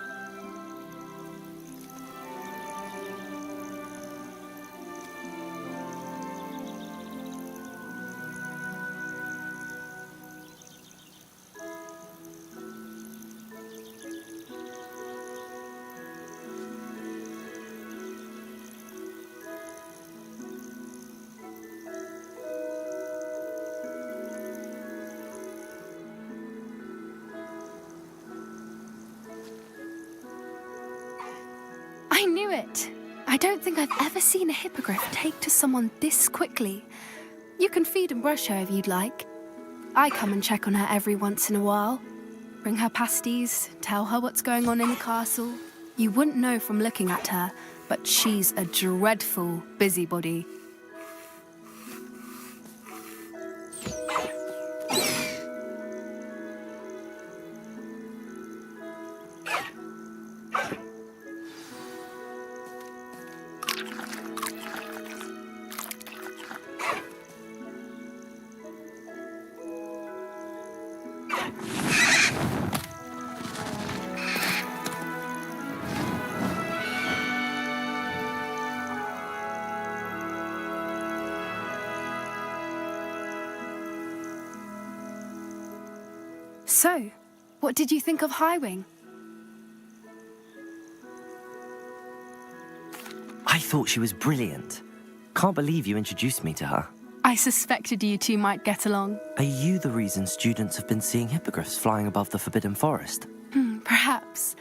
I knew it. I don't think I've ever seen a hippogriff take to someone this quickly. You can feed and brush her if you'd like. I come and check on her every once in a while. Bring her pasties, tell her what's going on in the castle. You wouldn't know from looking at her, but she's a dreadful busybody. So, what did you think of Highwing? I thought she was brilliant. Can't believe you introduced me to her. I suspected you two might get along. Are you the reason students have been seeing hippogriffs flying above the Forbidden Forest? Perhaps.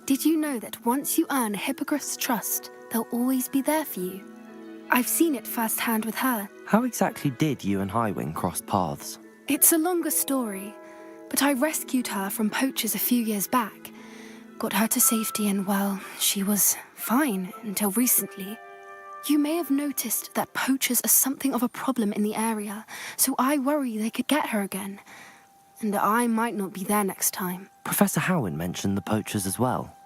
Did you know that once you earn a hippogriff's trust, they'll always be there for you? I've seen it firsthand with her. How exactly did you and Highwing cross paths? It's a longer story, but I rescued her from poachers a few years back. Got her to safety and, well, she was fine until recently. You may have noticed that poachers are something of a problem in the area, so I worry they could get her again. And I might not be there next time. Professor Howin mentioned the poachers as well.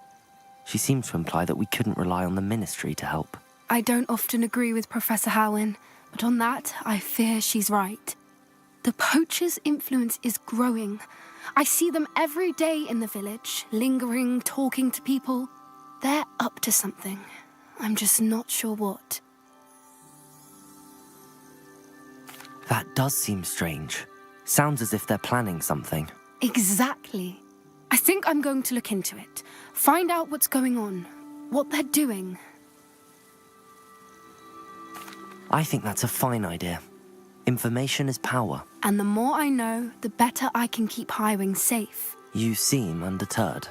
She seemed to imply that we couldn't rely on the Ministry to help. I don't often agree with Professor Howin, but on that, I fear she's right. The poachers' influence is growing. I see them every day in the village, lingering, talking to people. They're up to something. I'm just not sure what. That does seem strange. Sounds as if they're planning something. Exactly. I think I'm going to look into it. Find out what's going on, what they're doing. I think that's a fine idea. Information is power. And the more I know, the better I can keep Highwing safe. You seem undeterred.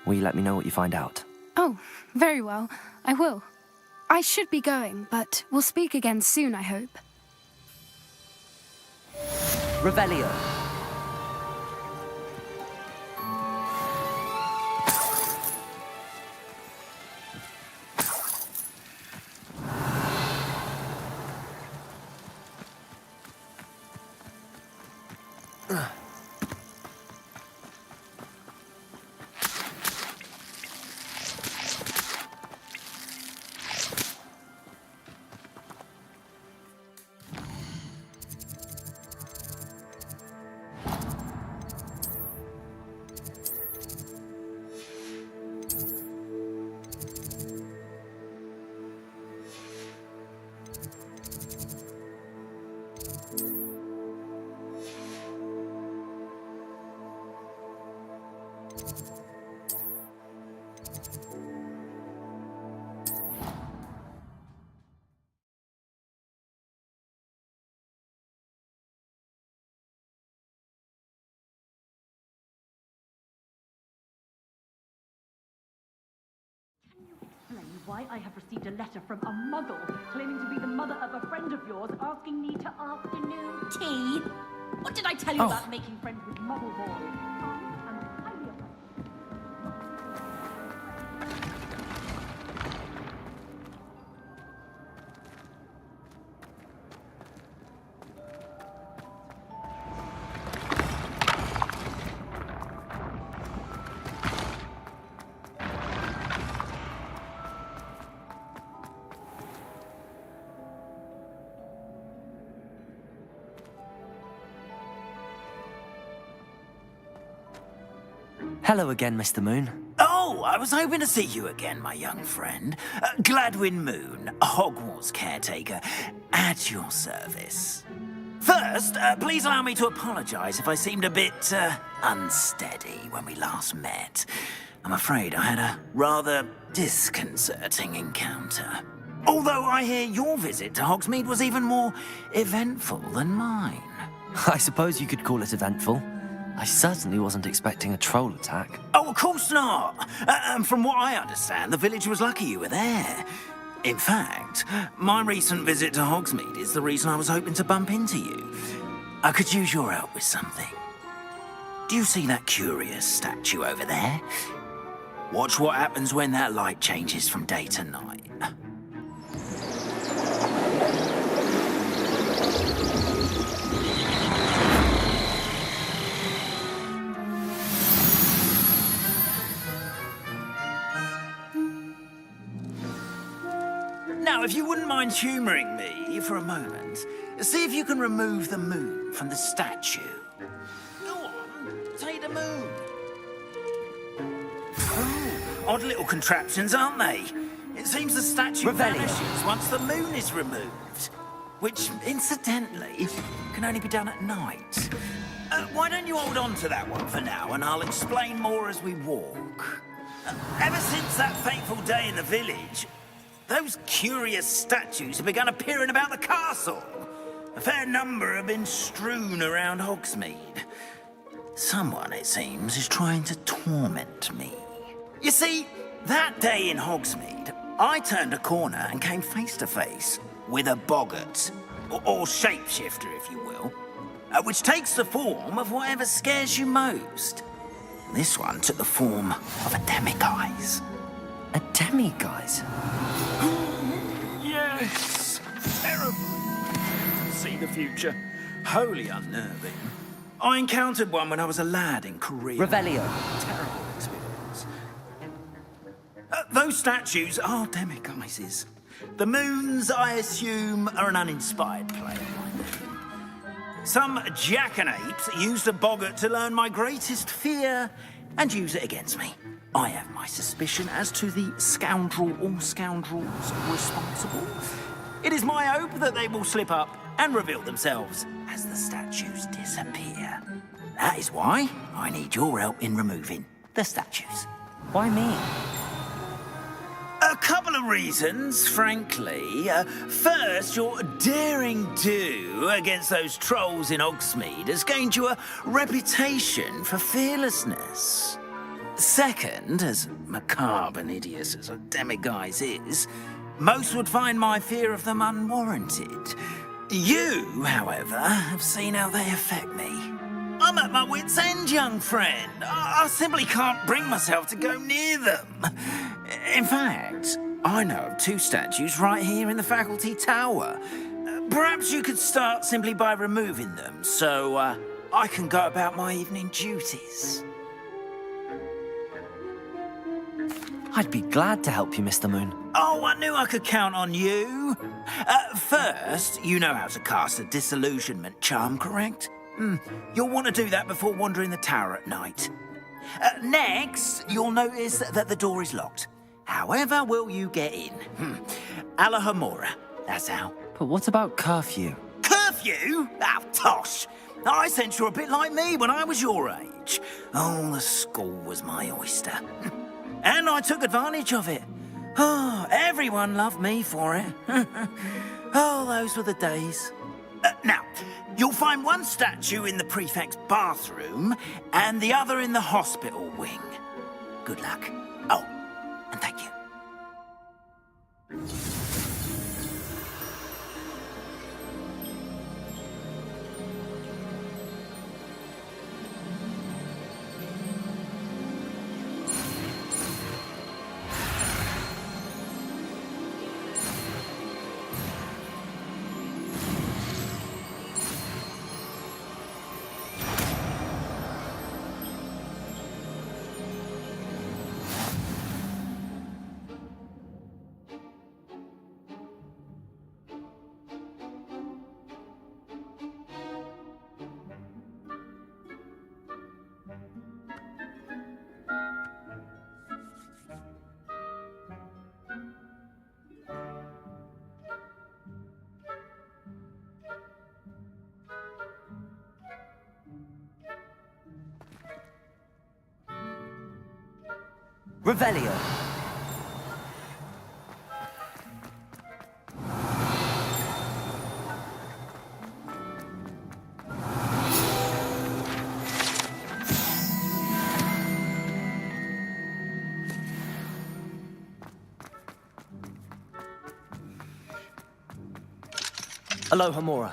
Will you let me know what you find out? Oh, very well. I will. I should be going, but we'll speak again soon, I hope. Revelio. Why I have received a letter from a muggle claiming to be the mother of a friend of yours, asking me to afternoon tea. What did I tell you about making friends with muggle boys? I'm highly Hello again, Mr. Moon. Oh, I was hoping to see you again, my young friend. Gladwin Moon, Hogwarts caretaker, at your service. First, please allow me to apologize if I seemed a bit unsteady when we last met. I'm afraid I had a rather disconcerting encounter. Although I hear your visit to Hogsmeade was even more eventful than mine. I suppose you could call it eventful. I certainly wasn't expecting a troll attack. Oh, of course not. And from what I understand, the village was lucky you were there. In fact, my recent visit to Hogsmeade is the reason I was hoping to bump into you. I could use your help with something. Do you see that curious statue over there? Watch what happens when that light changes from day to night. Now, if you wouldn't mind humouring me for a moment, see if you can remove the moon from the statue. Go on, take the moon. Oh, odd little contraptions, aren't they? It seems the statue vanishes once the moon is removed, which, incidentally, can only be done at night. Why don't you hold on to that one for now, and I'll explain more as we walk. Ever since that fateful day in the village, those curious statues have begun appearing about the castle. A fair number have been strewn around Hogsmeade. Someone, it seems, is trying to torment me. You see, that day in Hogsmeade, I turned a corner and came face to face with a boggart, or shapeshifter, if you will, which takes the form of whatever scares you most. This one took the form of a demiguise. A demiguise? Yes! Terrible. See the future. Wholly unnerving. I encountered one when I was a lad in Korea. Revelio. Terrible experience. Those statues are demiguises. The moons, I assume, are an uninspired play of my name. Some jackanapes used a boggart to learn my greatest fear and use it against me. I have my suspicion as to the scoundrel or scoundrels responsible. It is my hope that they will slip up and reveal themselves as the statues disappear. That is why I need your help in removing the statues. Why me? A couple of reasons, frankly. First, your daring do against those trolls in Hogsmeade has gained you a reputation for fearlessness. Second, as macabre and hideous as a demiguise is, most would find my fear of them unwarranted. You, however, have seen how they affect me. I'm at my wit's end, young friend. I simply can't bring myself to go near them. In fact, I know of two statues right here in the faculty tower. Perhaps you could start simply by removing them, so I can go about my evening duties. I'd be glad to help you, Mr. Moon. Oh, I knew I could count on you. First, you know how to cast a disillusionment charm, correct? You'll want to do that before wandering the tower at night. Next, you'll notice that the door is locked. However will you get in? Alahomora, that's how. But what about curfew? Curfew? Ah, tosh. I sense you're a bit like me when I was your age. Oh, the school was my oyster. And I took advantage of it. Oh, everyone loved me for it. Oh, those were the days. Now, you'll find one statue in the prefect's bathroom and the other in the hospital wing. Good luck. Oh, and thank you. Revelio. Alohomora.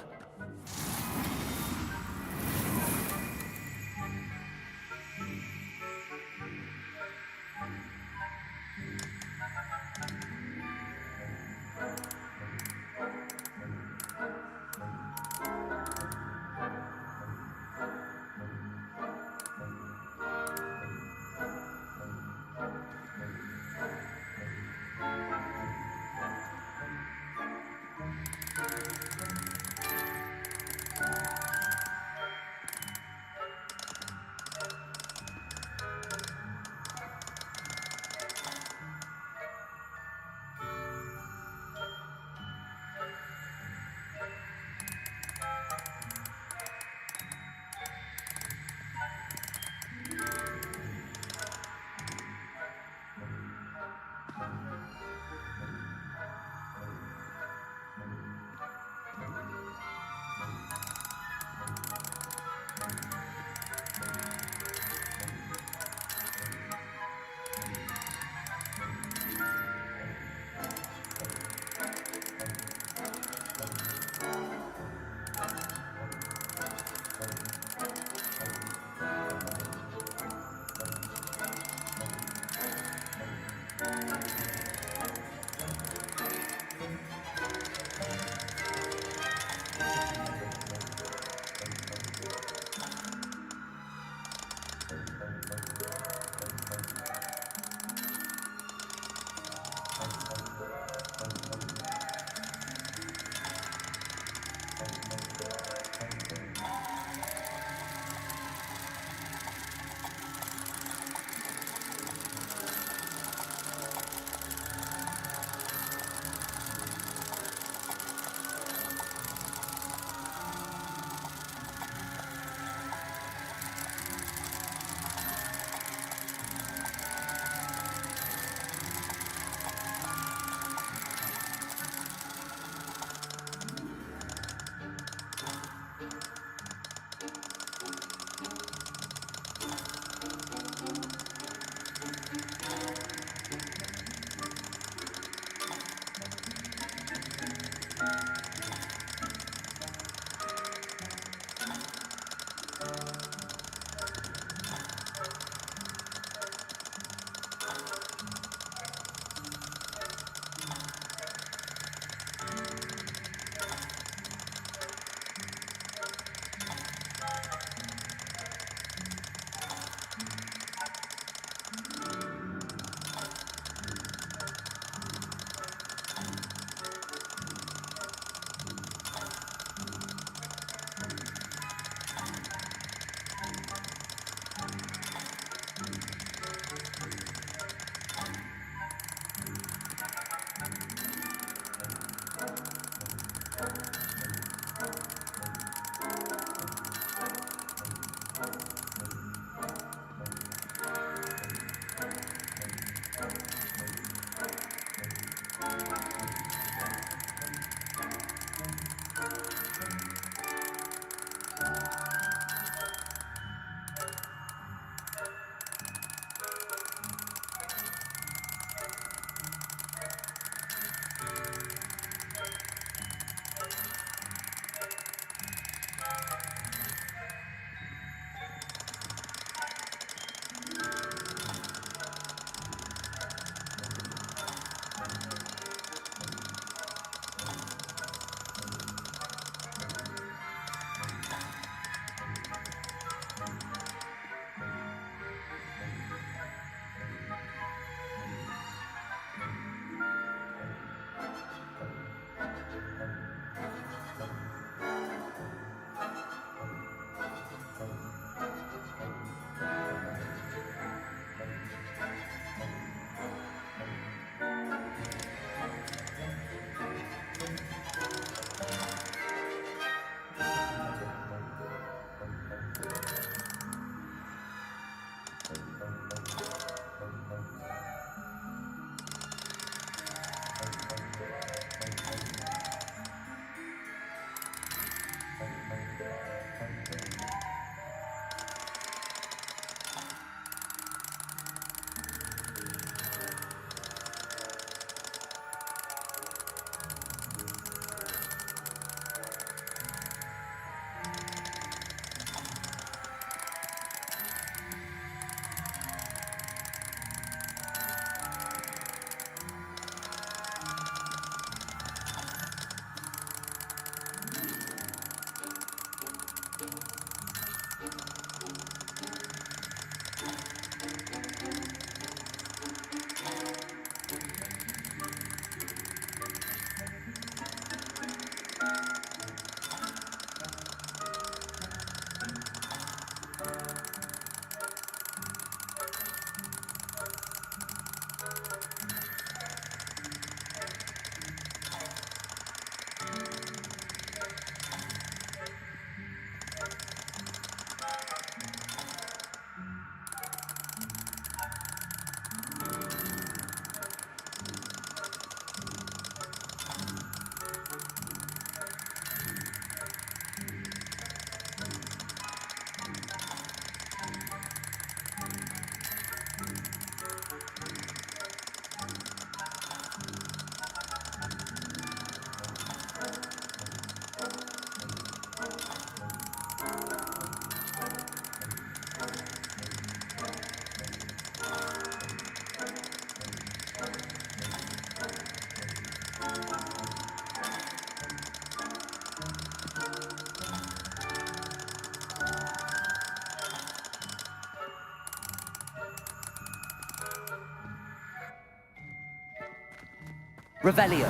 Revelio.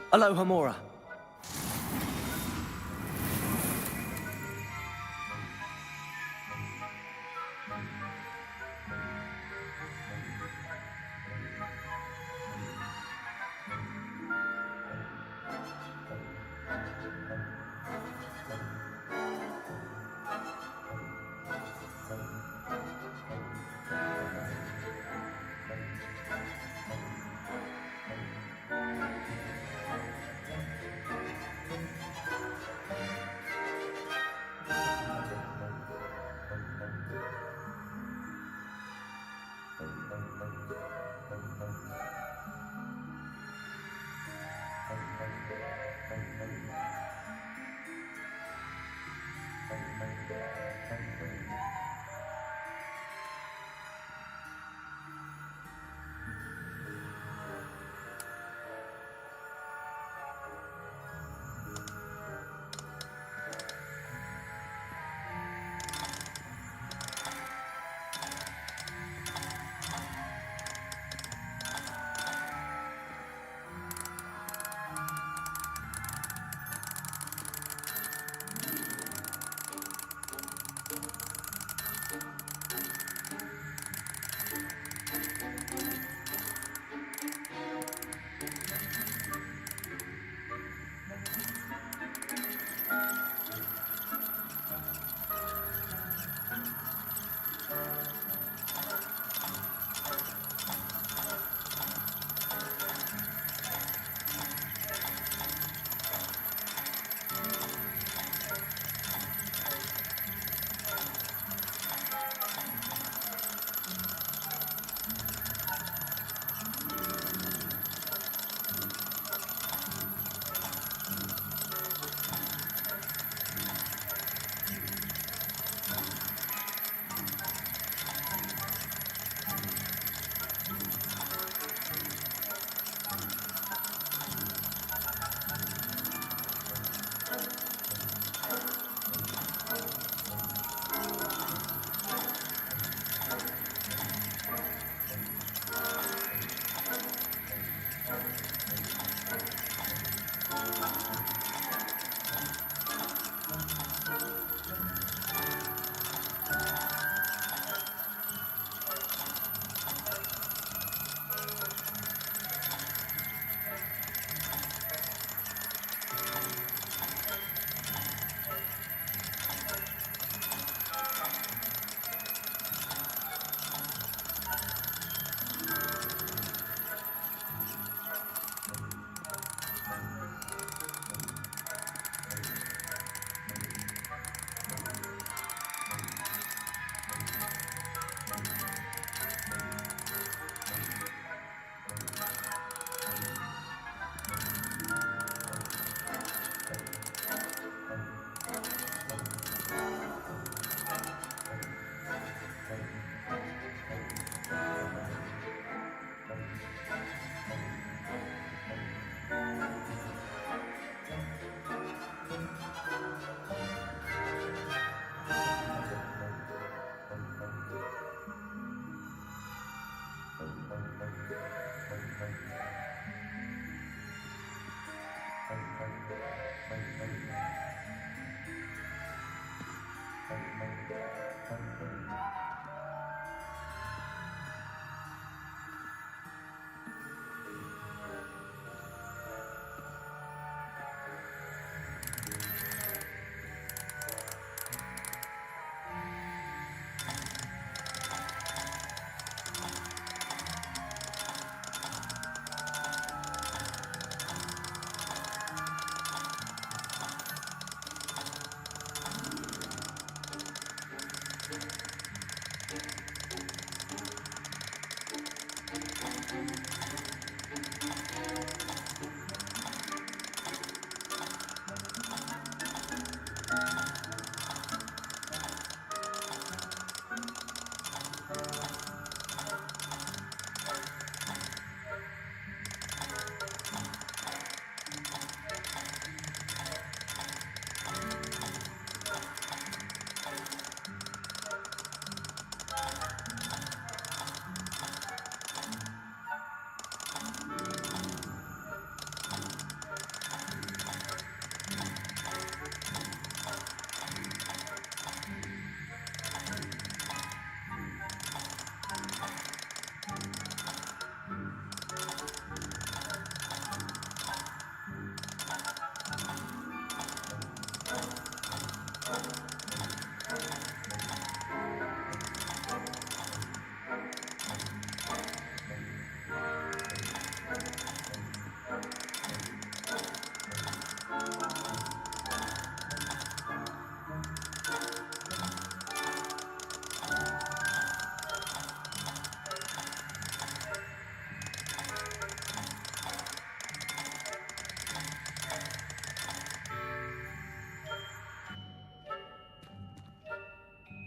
Alohomora.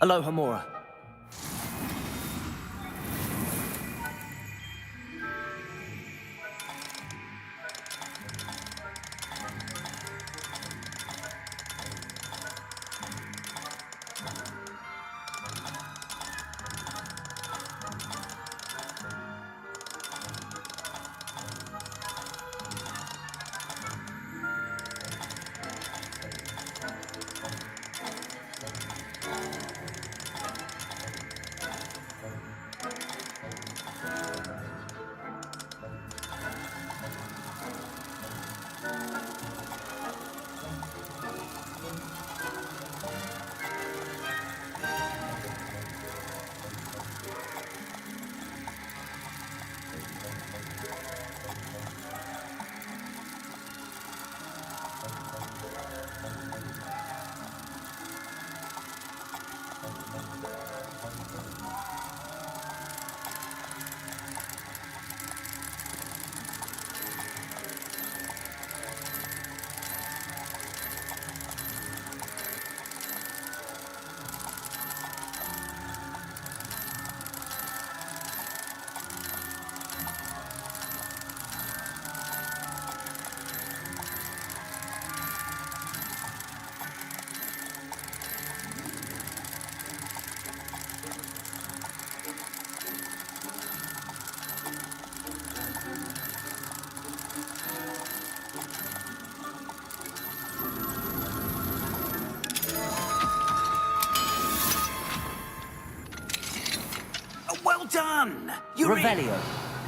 Aloha, Mora. Well done! You're in. Revelio.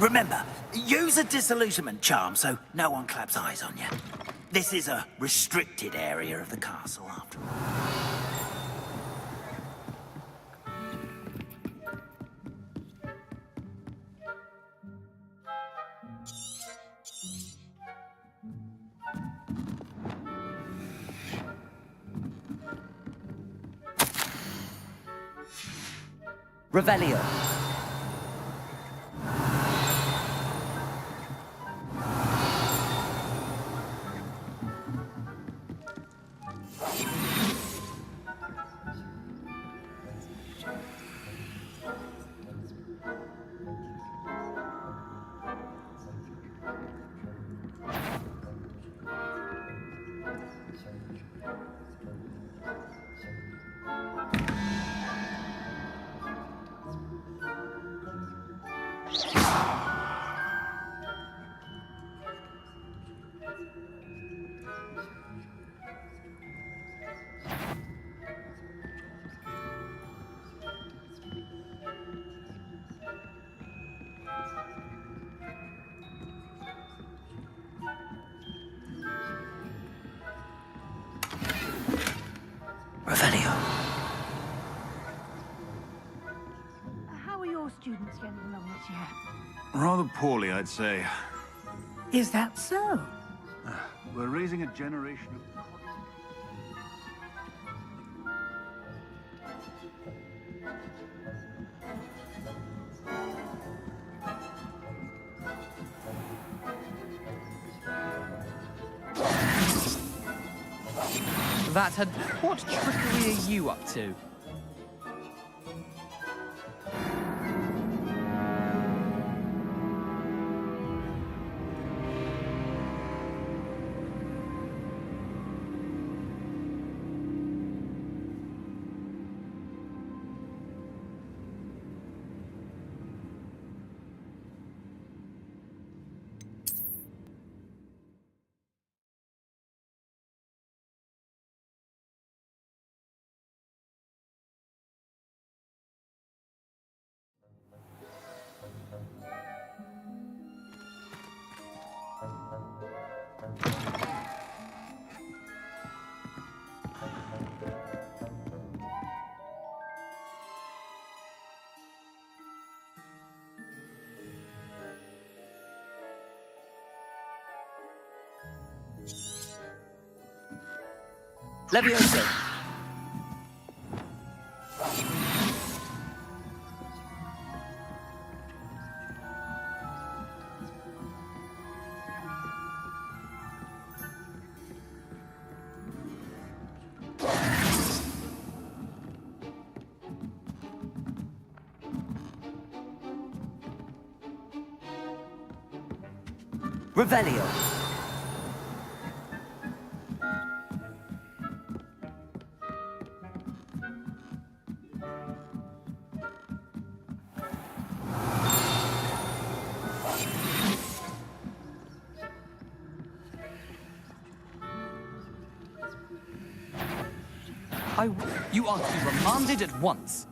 Remember, use a disillusionment charm so no one claps eyes on you. This is a restricted area of the castle, after all. Revelio. Revelio. How are your students getting along this year? Rather poorly, I'd say. Is that so? We're raising a generation of... That had... What trickery are you up to? Levioso. Revelio. You are to be remanded at once.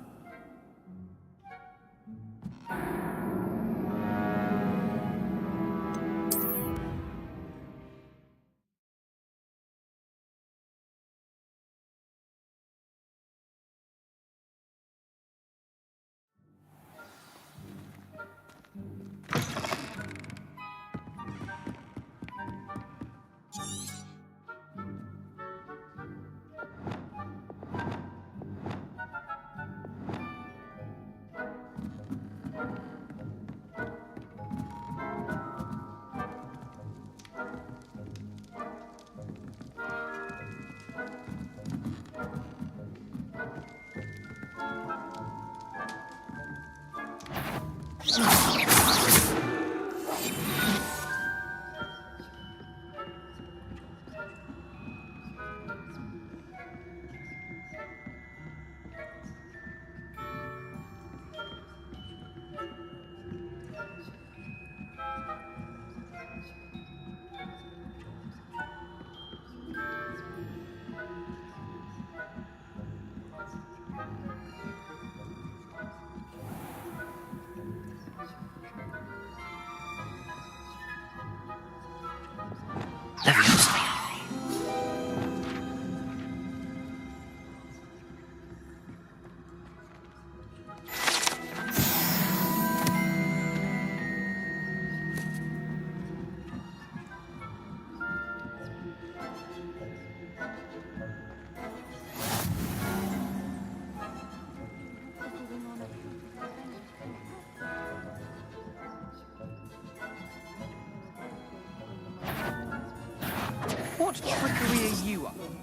What trickery are you up to?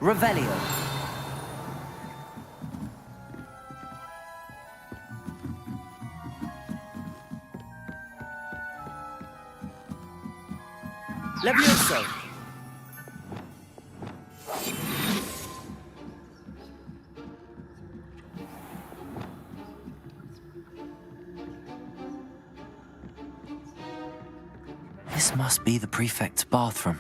Revelio. Levioso. This must be the prefect's bathroom.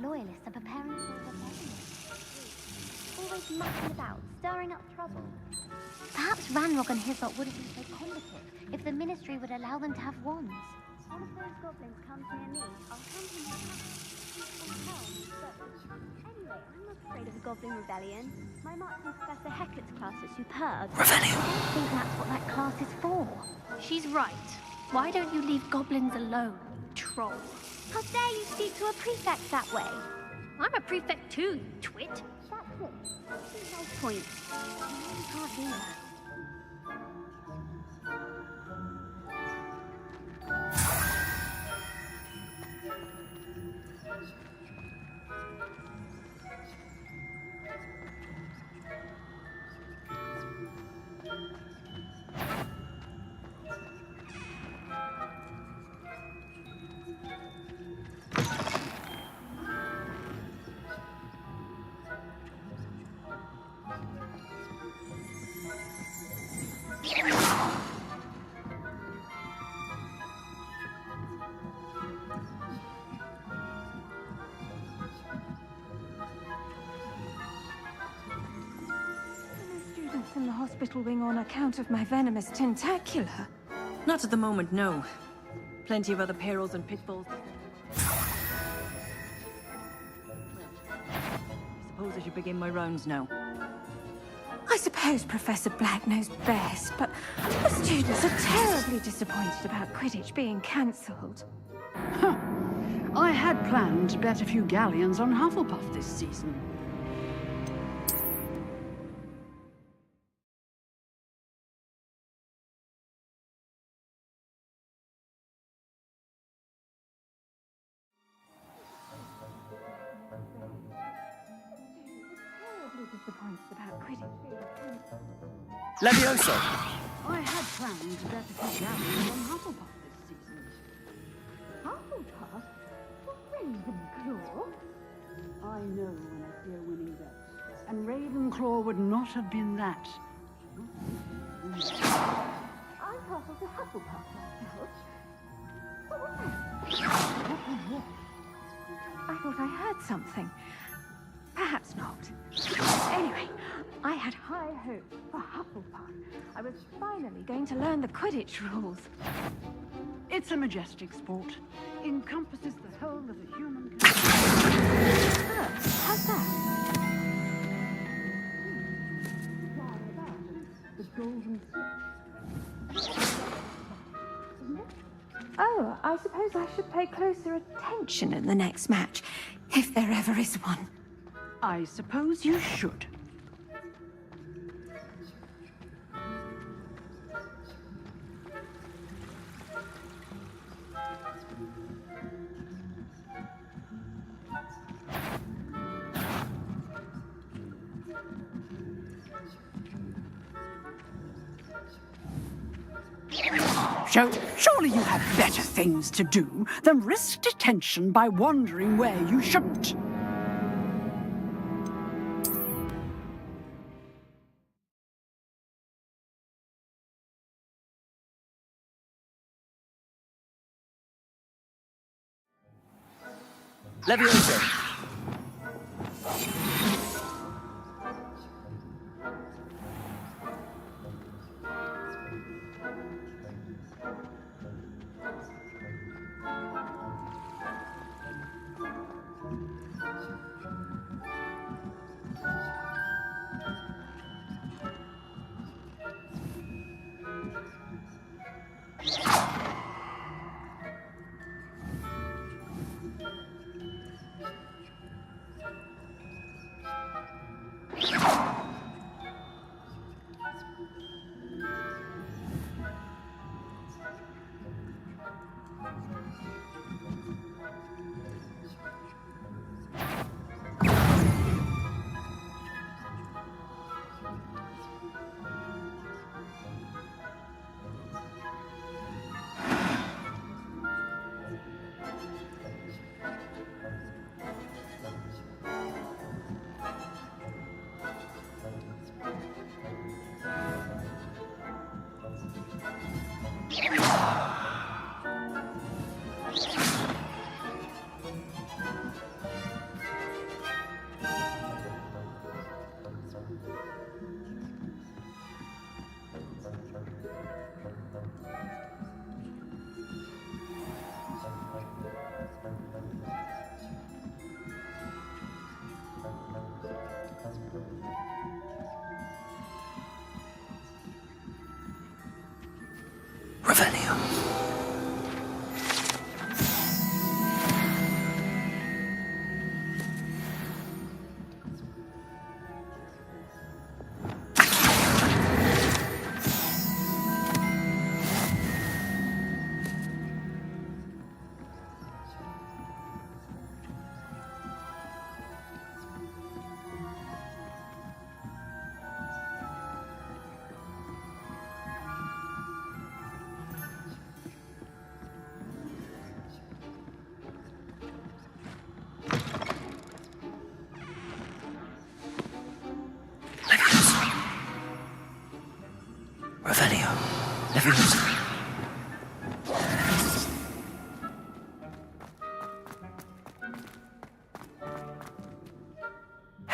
Loyalists are preparing for a rebellion. Always mucking about, stirring up trouble. Perhaps Ranrock and his lot wouldn't be so combative if the Ministry would allow them to have wands. One of those goblins comes near me, I'll hand him Anyway, I'm not afraid of a goblin rebellion. My marksman Professor Hecat's class is superb. Revelio. I don't think that's what that class is for. She's right. Why don't you leave goblins alone, troll? How dare you speak to a prefect that way? I'm a prefect too, you twit. That's it. That's no point. You can't do that. death in the hospital wing on account of my venomous tentacular? Not at the moment, no. Plenty of other perils and pitfalls. I suppose I should begin my rounds now. I suppose Professor Black knows best, but the students are terribly disappointed about Quidditch being cancelled. I had planned to bet a few galleons on Hufflepuff this season. Levioso! I had planned to bet a few galleons on Hufflepuff this season. Hufflepuff? Ravenclaw? I know when I see a winning bet. And Ravenclaw would not have been that. I thought of the Hufflepuff myself. I thought I heard something. Perhaps not. Anyway, I had high hopes for Hufflepuff. I was finally going to learn the Quidditch rules. It's a majestic sport. Encompasses the whole of the human... Oh, how's that? The golden... Oh, I suppose I should pay closer attention in the next match, if there ever is one. I suppose you should. Surely you have better things to do than risk detention by wandering where you shouldn't. Levioso!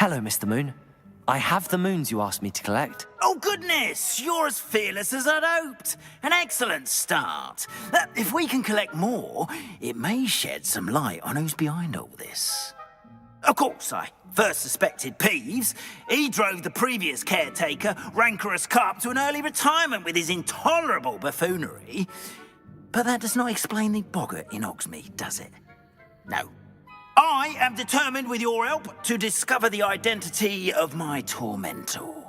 Hello, Mr. Moon. I have the moons you asked me to collect. Oh, goodness! You're as fearless as I'd hoped. An excellent start. If we can collect more, it may shed some light on who's behind all this. Of course, I first suspected Peeves. He drove the previous caretaker, Rancorous Carp, to an early retirement with his intolerable buffoonery. But that does not explain the boggart in Hogsmeade, does it? No. I am determined, with your help, to discover the identity of my tormentor.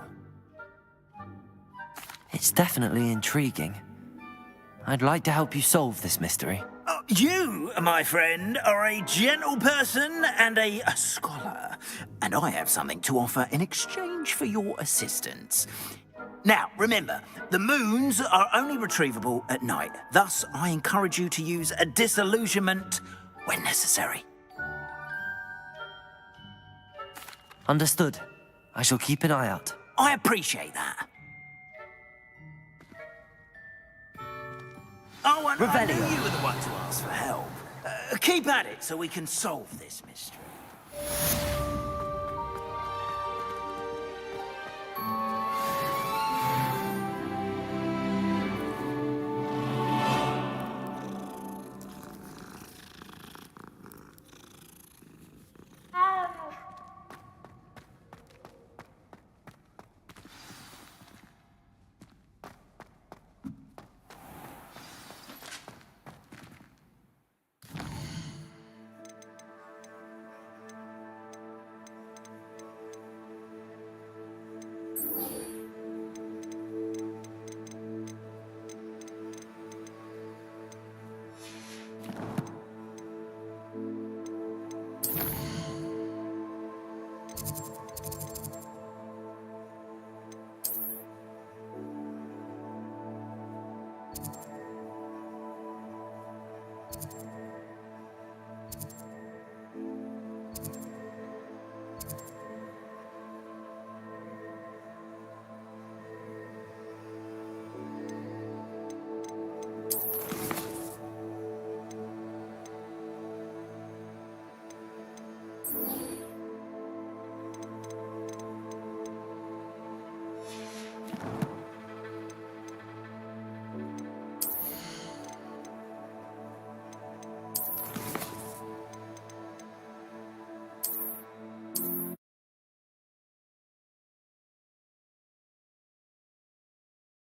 It's definitely intriguing. I'd like to help you solve this mystery. You, my friend, are a gentle person and a scholar, and I have something to offer in exchange for your assistance. Now, remember, the moons are only retrievable at night. Thus, I encourage you to use a disillusionment when necessary. Understood. I shall keep an eye out. I appreciate that. Oh, and I knew you were the one to ask for help. Keep at it so we can solve this mystery.